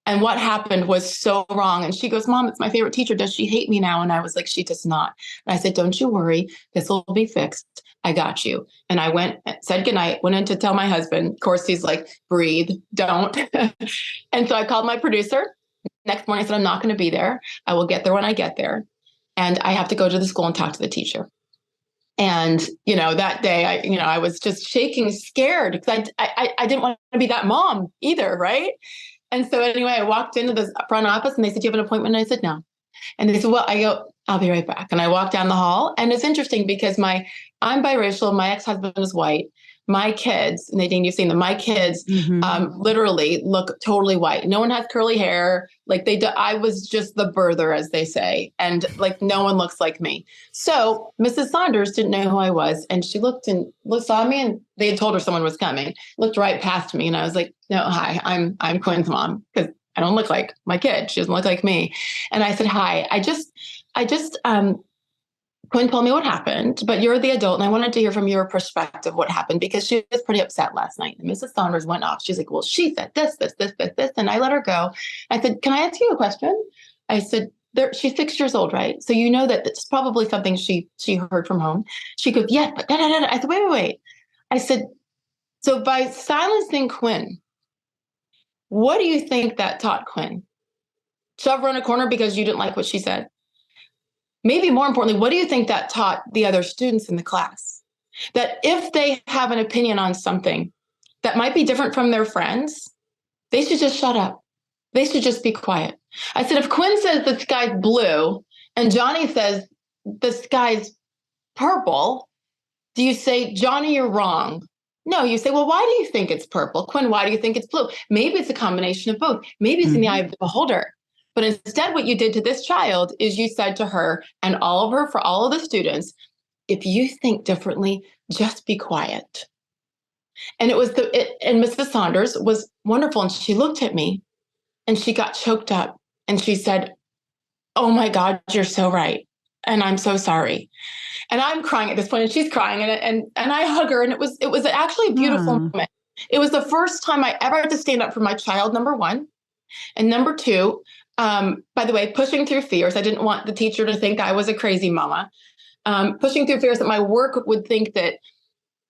Speaker 1: And what happened was so wrong. And she goes, Mom, it's my favorite teacher. Does she hate me now? And I was like, she does not. And I said, don't you worry. This will be fixed. I got you. And I went, said goodnight, went in to tell my husband. Of course, he's like, breathe, don't. And so I called my producer. Next morning, I said, I'm not going to be there. I will get there when I get there. And I have to go to the school and talk to the teacher. And, that day, I was just shaking, scared because I didn't want to be that mom either. Right. And so anyway, I walked into the front office and they said, do you have an appointment? And I said, no. And they said, well, I go, I'll be right back. And I walked down the hall. And it's interesting because I'm biracial. My ex-husband is white. My kids, Nadine, you've seen them. My kids literally look totally white. No one has curly hair. Like they do. I was just the birther, as they say. And like no one looks like me. So Mrs. Saunders didn't know who I was. And she saw me and they had told her someone was coming, looked right past me. And I was like, no, hi, I'm Quinn's mom. Because I don't look like my kid. She doesn't look like me. And I said, hi, I just Quinn told me what happened, but you're the adult and I wanted to hear from your perspective what happened because she was pretty upset last night. And Mrs. Saunders went off. She's like, well, she said this. And I let her go. I said, can I ask you a question? I said, she's 6 years old, right? So you know that it's probably something she heard from home. She goes, yes, but da, da, da. I said, wait. I said, so by silencing Quinn, what do you think that taught Quinn? Shove her in a corner because you didn't like what she said? Maybe more importantly, what do you think that taught the other students in the class? That if they have an opinion on something that might be different from their friends, they should just shut up. They should just be quiet. I said, if Quinn says the sky's blue and Johnny says the sky's purple, do you say, Johnny, you're wrong? No, you say, well, why do you think it's purple? Quinn, why do you think it's blue? Maybe it's a combination of both. Maybe it's in the eye of the beholder. But instead, what you did to this child is you said to her and for all of the students, if you think differently, just be quiet. And and Mrs. Saunders was wonderful. And she looked at me and she got choked up and she said, oh my God, you're so right. And I'm so sorry. And I'm crying at this point and she's crying and I hug her. And it was actually a beautiful moment. It was the first time I ever had to stand up for my child, number one. And number two, by the way, pushing through fears. I didn't want the teacher to think I was a crazy mama. Pushing through fears that my work would think that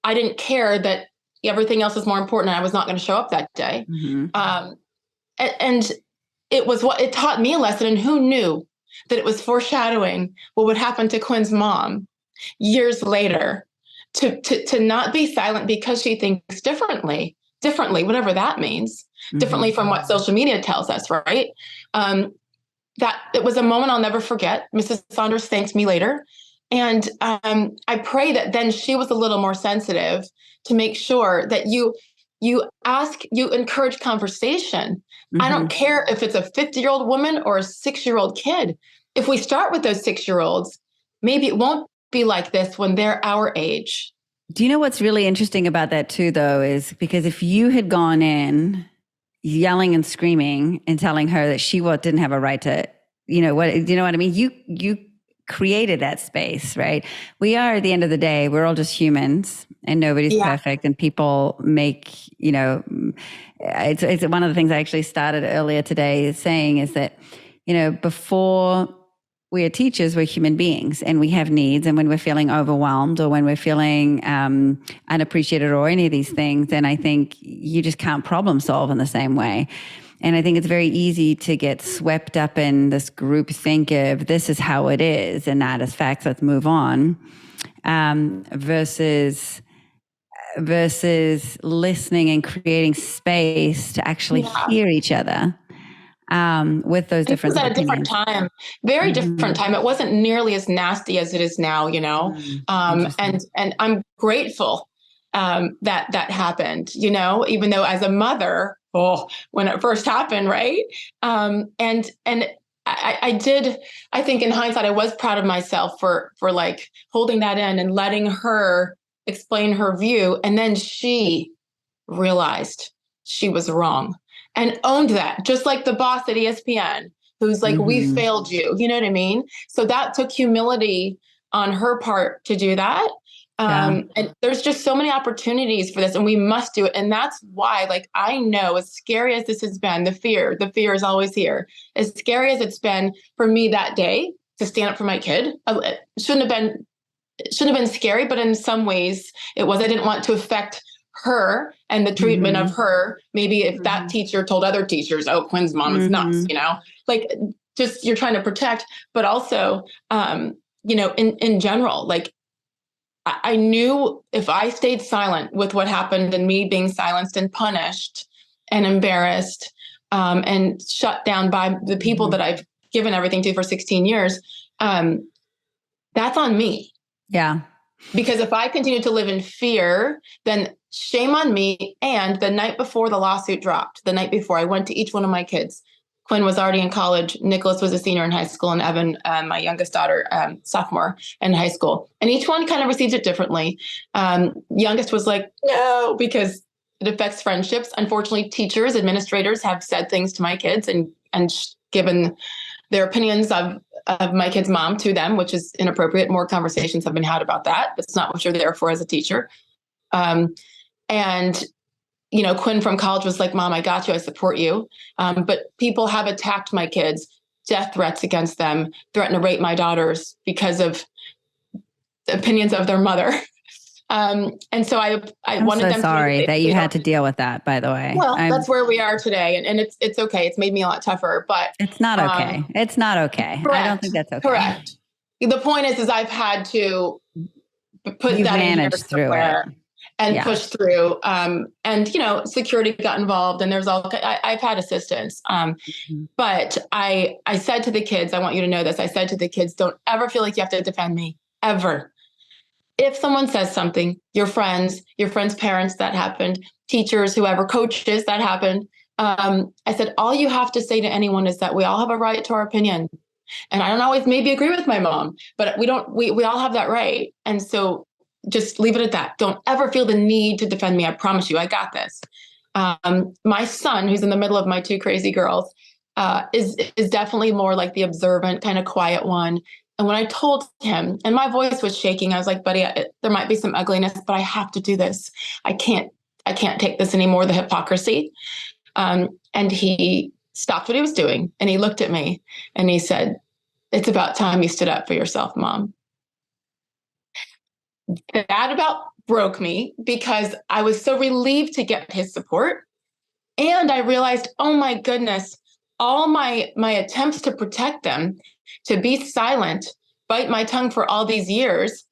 Speaker 1: I didn't care, that everything else is more important and I was not going to show up that day. And it taught me a lesson. And who knew that it was foreshadowing what would happen to Quinn's mom years later, to not be silent because she thinks differently, whatever that means, differently from what social media tells us, right? That it was a moment I'll never forget. Mrs. Saunders thanked me later. And I pray that then she was a little more sensitive to make sure that you you encourage conversation. I
Speaker 2: Mm-hmm.
Speaker 1: don't care if it's a 50-year-old woman or a 6-year-old kid. If we start with those 6-year-olds, maybe it won't be like this when they're our age.
Speaker 2: Do you know what's really interesting about that too, though, is because if you had gone in yelling and screaming and telling her that she didn't have a right to, do you know what I mean? You created that space, right? We are, at the end of the day, we're all just humans and nobody's perfect, and people make, it's one of the things I actually started earlier today saying is that, before we are teachers, we're human beings and we have needs. And when we're feeling overwhelmed or when we're feeling unappreciated or any of these things, then I think you just can't problem solve in the same way. And I think it's very easy to get swept up in this group think of this is how it is and that is facts, let's move on, versus listening and creating space to actually hear each other. With those different
Speaker 1: opinions. At a
Speaker 2: opinions.
Speaker 1: different time, very different time. It wasn't nearly as nasty as it is now, and I'm grateful that happened, even though as a mother, when it first happened, right? And I think in hindsight, I was proud of myself for like holding that in and letting her explain her view. And then she realized she was wrong and owned that, just like the boss at ESPN, who's like, we failed you. You know what I mean? So that took humility on her part to do that. And there's just so many opportunities for this, and we must do it. And that's why, like, I know, as scary as this has been, the fear is always here. As scary as it's been for me that day to stand up for my kid, it shouldn't have been scary, but in some ways it was. I didn't want to affect her and the treatment of her. Maybe if that teacher told other teachers, oh, Quinn's mom is nuts, like, just, you're trying to protect, but also, in general, like, I knew if I stayed silent with what happened and me being silenced and punished and embarrassed, and shut down by the people that I've given everything to for 16 years, that's on me.
Speaker 2: Yeah.
Speaker 1: Because if I continue to live in fear, then shame on me. And the night before the lawsuit dropped, the night before, I went to each one of my kids. Quinn was already in college. Nicholas was a senior in high school, and Evan, my youngest daughter, sophomore in high school. And each one kind of received it differently. Youngest was like, no, because it affects friendships. Unfortunately, teachers, administrators have said things to my kids and given their opinions of my kid's mom to them, which is inappropriate. More conversations have been had about that. That's not what you're there for as a teacher. And Quinn from college was like, Mom, I got you. I support you. But people have attacked my kids, death threats against them, threatened to rape my daughters because of the opinions of their mother. And so I'm
Speaker 2: wanted them sorry that you had to deal with that, by the way.
Speaker 1: Well, that's where we are today. And it's okay. It's made me a lot tougher, but
Speaker 2: it's not okay. It's not okay.
Speaker 1: Correct,
Speaker 2: I don't think that's okay.
Speaker 1: Correct. The point is I've had to put
Speaker 2: you
Speaker 1: that
Speaker 2: managed
Speaker 1: in here
Speaker 2: through it.
Speaker 1: And push through. And, security got involved, and there's I've had assistance. But I said to the kids, I want you to know this. I said to the kids, don't ever feel like you have to defend me, ever. If someone says something, your friends' parents, that happened, teachers, whoever, coaches, that happened. I said, all you have to say to anyone is that we all have a right to our opinion. And I don't always maybe agree with my mom, but we all have that right. And so just leave it at that. Don't ever feel the need to defend me. I promise you, I got this. My son, who's in the middle of my two crazy girls, is definitely more like the observant, kind of quiet one. And when I told him, and my voice was shaking, I was like, buddy, there might be some ugliness, but I have to do this. I can't take this anymore, the hypocrisy. And he stopped what he was doing, and he looked at me and he said, it's about time you stood up for yourself, Mom. That about broke me, because I was so relieved to get his support. And I realized, oh my goodness, all my attempts to protect them, to be silent, bite my tongue for all these years,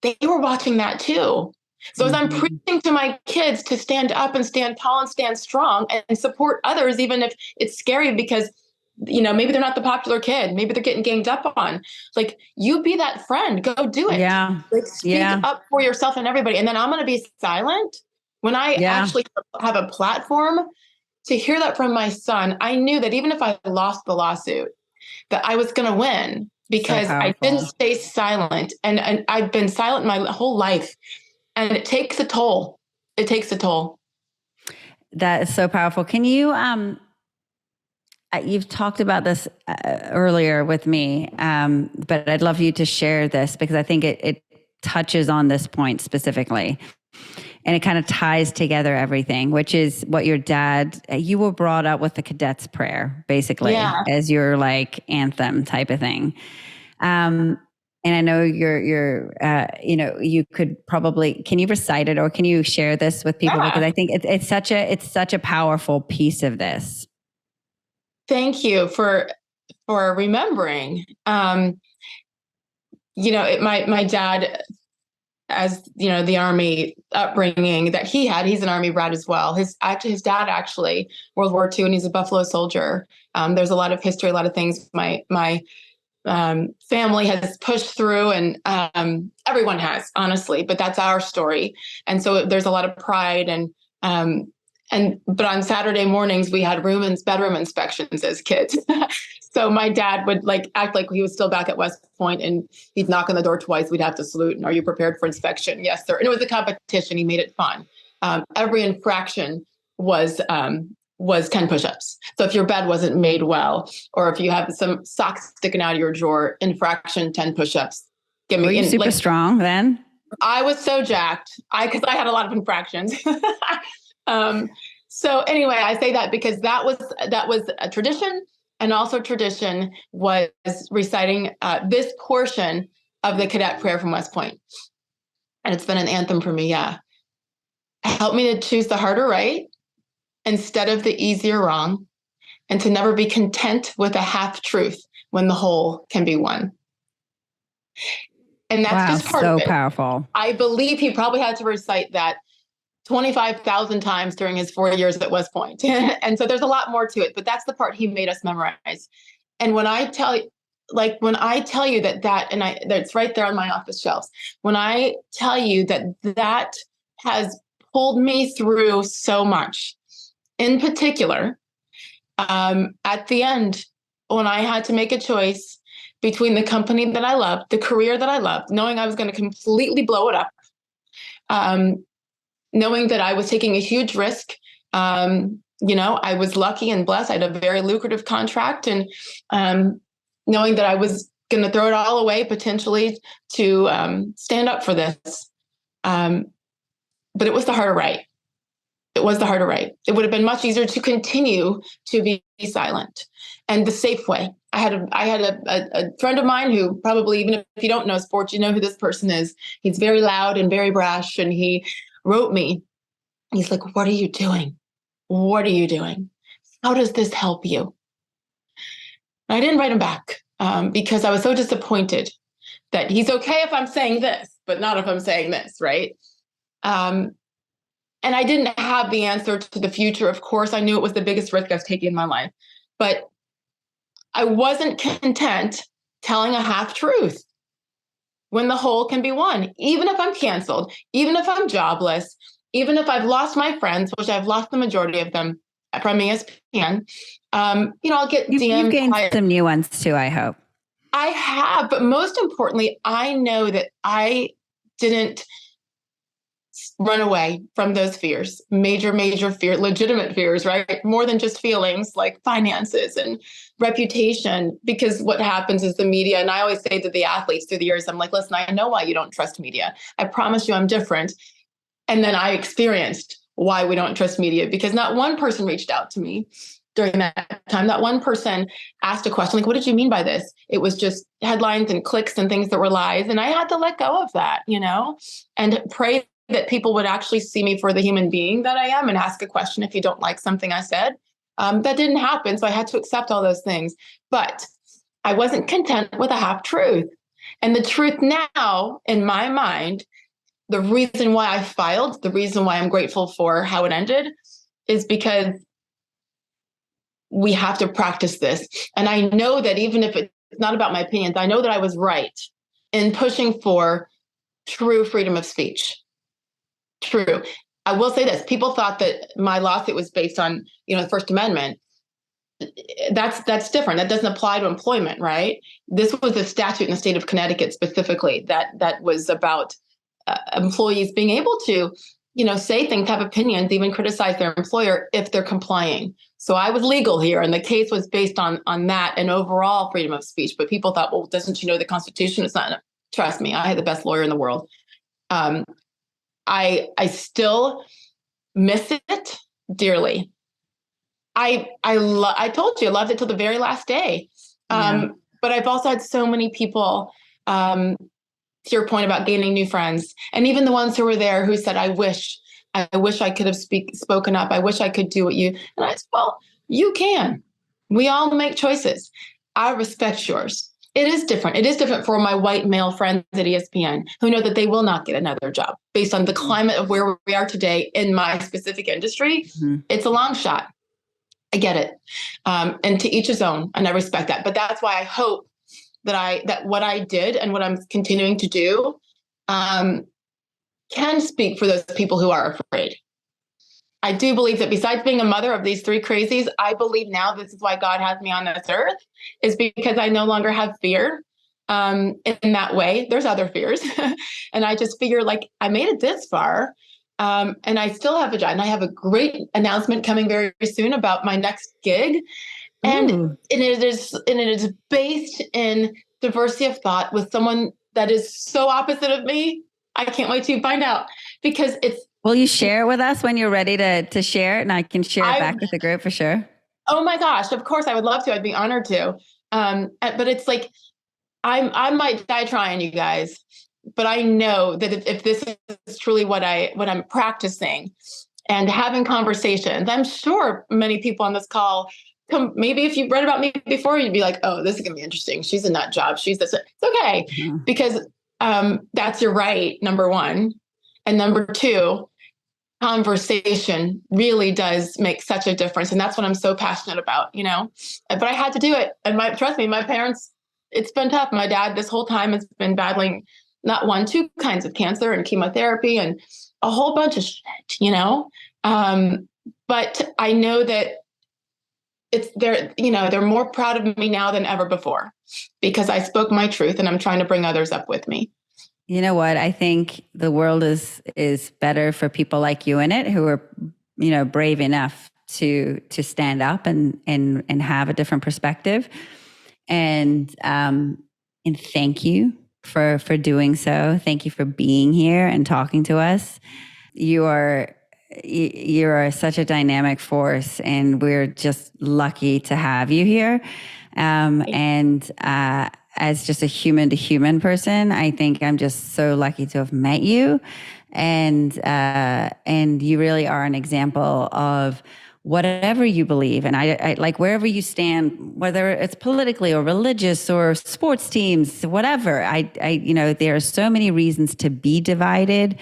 Speaker 1: they were watching that too. So as I'm preaching to my kids to stand up and stand tall and stand strong and support others, even if it's scary because, maybe they're not the popular kid, maybe they're getting ganged up on, like, you be that friend, go do it.
Speaker 2: Yeah.
Speaker 1: Like, speak up for yourself and everybody. And then I'm going to be silent. When I
Speaker 2: Yeah.
Speaker 1: actually have a platform to hear that from my son, I knew that even if I lost the lawsuit, that I was going to win
Speaker 2: So
Speaker 1: because I didn't
Speaker 2: powerful.
Speaker 1: stay silent. And I've been silent my whole life. And it takes a toll. It takes a toll.
Speaker 2: That is so powerful. Can you, you've talked about this earlier with me, but I'd love you to share this because I think it touches on this point specifically. And it kind of ties together everything, which is what your dad, you were brought up with the cadets prayer, basically,
Speaker 1: Yeah.
Speaker 2: as your like anthem type of thing. And I know you could probably, can you recite it or can you share this with people?
Speaker 1: Yeah.
Speaker 2: Because I think it's such a powerful piece of this.
Speaker 1: Thank you for remembering. My dad, as you know, the Army upbringing that he had, he's an Army brat as well. His dad actually World War II, and he's a Buffalo soldier. There's a lot of history, a lot of things my family has pushed through, and everyone has, honestly. But that's our story, and so there's a lot of pride but on Saturday mornings we had bedroom inspections as kids. So my dad would like act like he was still back at West Point, and he'd knock on the door twice. We'd have to salute. And are you prepared for inspection? Yes, sir. And it was a competition. He made it fun. Every infraction was 10 push-ups. So if your bed wasn't made well, or if you have some socks sticking out of your drawer, infraction, 10 push-ups.
Speaker 2: Were you super strong then?
Speaker 1: I was so jacked. Because I had a lot of infractions. So anyway, I say that because that was a tradition. And also tradition was reciting this portion of the cadet prayer from West Point. And it's been an anthem for me. Yeah. Help me to choose the harder right instead of the easier wrong, and to never be content with a half truth when the whole can be won. And that's just part of it.
Speaker 2: So powerful.
Speaker 1: I believe he probably had to recite that 25,000 times during his 4 years at West Point. And so there's a lot more to it, but that's the part he made us memorize. And when I tell you that's right there on my office shelves, when I tell you that has pulled me through so much, in particular, at the end, when I had to make a choice between the company that I loved, the career that I loved, knowing I was going to completely blow it up, knowing that I was taking a huge risk. I was lucky and blessed. I had a very lucrative contract, and knowing that I was going to throw it all away potentially to stand up for this. But it was the harder right. It was the harder right. It would have been much easier to continue to be silent, and the safe way. I had a friend of mine who, probably, even if you don't know sports, you know who this person is. He's very loud and very brash, and he wrote me. He's like, "What are you doing? What are you doing? How does this help you?" And I didn't write him back because I was so disappointed that he's okay if I'm saying this, but not if I'm saying this, right? And I didn't have the answer to the future. Of course, I knew it was the biggest risk I've taken in my life, but I wasn't content telling a half truth when the whole can be won. Even if I'm canceled, even if I'm jobless, even if I've lost my friends, which I've lost the majority of them from ESPN, I'll get DMs.
Speaker 2: You've gained some new ones too, I hope.
Speaker 1: I have, but most importantly, I know that I didn't run away from those fears, major fear, legitimate fears, right? More than just feelings like finances and reputation, because what happens is the media, and I always say to the athletes through the years, I'm like, listen, I know why you don't trust media. I promise you I'm different. And then I experienced why we don't trust media, because not one person reached out to me during that time. Not one person asked a question like, what did you mean by this? It was just headlines and clicks and things that were lies. And I had to let go of that, and pray that people would actually see me for the human being that I am and ask a question if you don't like something I said. That didn't happen. So I had to accept all those things. But I wasn't content with a half truth. And the truth now, in my mind, the reason why I filed, the reason why I'm grateful for how it ended, is because we have to practice this. And I know that even if it's not about my opinions, I know that I was right in pushing for true freedom of speech. True. I will say this: people thought that my lawsuit was based on, the First Amendment. That's different. That doesn't apply to employment, right? This was a statute in the state of Connecticut specifically that was about employees being able to, say things, have opinions, even criticize their employer if they're complying. So I was legal here, and the case was based on that and overall freedom of speech. But people thought, well, doesn't she know the Constitution? It's not. Trust me, I had the best lawyer in the world. I still miss it dearly. I told you I loved it till the very last day. But I've also had so many people, to your point about gaining new friends, and even the ones who were there who said, I wish I could have spoken up. I wish I could do what you, and I said, well, you can. We all make choices. I respect yours. It is different. It is different for my white male friends at ESPN who know that they will not get another job based on the climate of where we are today in my specific industry. Mm-hmm. It's a long shot. I get it. And to each his own, and I respect that. But that's why I hope that what I did and what I'm continuing to do can speak for those people who are afraid. I do believe that besides being a mother of these three crazies, I believe now this is why God has me on this earth, is because I no longer have fear in that way. There's other fears. And I just figure like I made it this far. And I still have a job, and I have a great announcement coming very, very soon about my next gig. And it is based in diversity of thought with someone that is so opposite of me. I can't wait to find out, because it's.
Speaker 2: Will you share it with us when you're ready to share it, and I can share it back with the group for sure?
Speaker 1: Oh my gosh, of course I would love to. I'd be honored to. But it's like I might die trying, you guys. But I know that if this is truly what I'm practicing and having conversations, I'm sure many people on this call, maybe if you've read about me before, you'd be like, oh, this is going to be interesting. She's in that job. She's this. It's okay. Mm-hmm. Because that's your right, number one. And number two, conversation really does make such a difference. And that's what I'm so passionate about, But I had to do it. And trust me, my parents, it's been tough. My dad this whole time has been battling not one, two kinds of cancer and chemotherapy and a whole bunch of shit, but I know that they're more proud of me now than ever before, because I spoke my truth, and I'm trying to bring others up with me.
Speaker 2: You know what? I think the world is better for people like you in it, who are, brave enough to stand up and have a different perspective. And thank you for doing so. Thank you for being here and talking to us. You are such a dynamic force, and we're just lucky to have you here. As just a human to human person, I think I'm just so lucky to have met you. And you really are an example of whatever you believe. And I like wherever you stand, whether it's politically or religious or sports teams, whatever, there are so many reasons to be divided.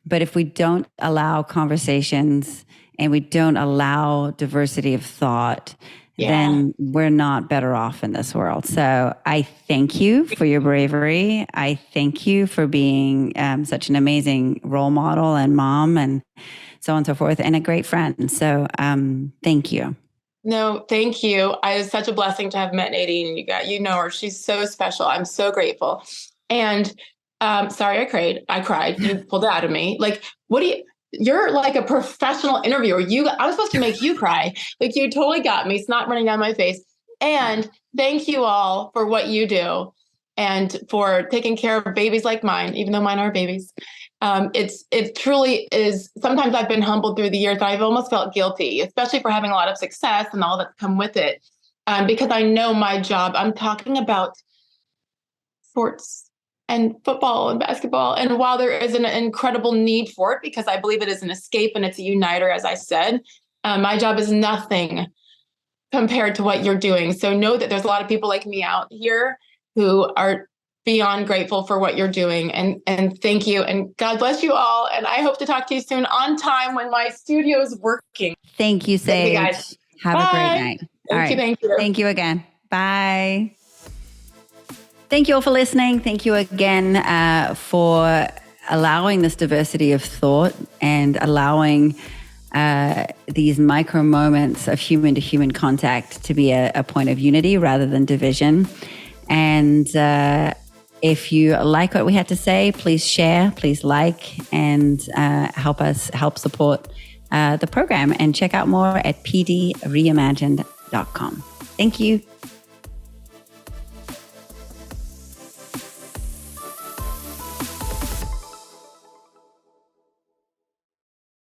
Speaker 2: But if we don't allow conversations and we don't allow diversity of thought, then we're not better off in this world. So I thank you for your bravery. I thank you for being such an amazing role model and mom and so on and so forth, and a great friend. So thank you.
Speaker 1: No, thank you. It's such a blessing to have met Nadine. You know her. She's so special. I'm so grateful. And sorry, I cried. You pulled it out of me. Like, you're like a professional interviewer. I was supposed to make you cry. Like, you totally got me. Snot running down my face. And thank you all for what you do and for taking care of babies like mine, even though mine are babies. It truly is. Sometimes I've been humbled through the years. I've almost felt guilty, especially for having a lot of success and all that's come with it. Because I know my job, I'm talking about sports and football and basketball. And while there is an incredible need for it, because I believe it is an escape and it's a uniter, as I said, my job is nothing compared to what you're doing. So know that there's a lot of people like me out here who are beyond grateful for what you're doing. And thank you. And God bless you all. And I hope to talk to you soon on time when my studio is working.
Speaker 2: Thank you, Sage.
Speaker 1: Thank you, guys.
Speaker 2: Have
Speaker 1: Bye.
Speaker 2: a great night.
Speaker 1: Thank you.
Speaker 2: Thank you again. Bye. Thank you all for listening. Thank you again for allowing this diversity of thought and allowing these micro moments of human to human contact to be a point of unity rather than division. And if you like what we had to say, please share, please like, and help support the program. And check out more at pdreimagined.com. Thank you.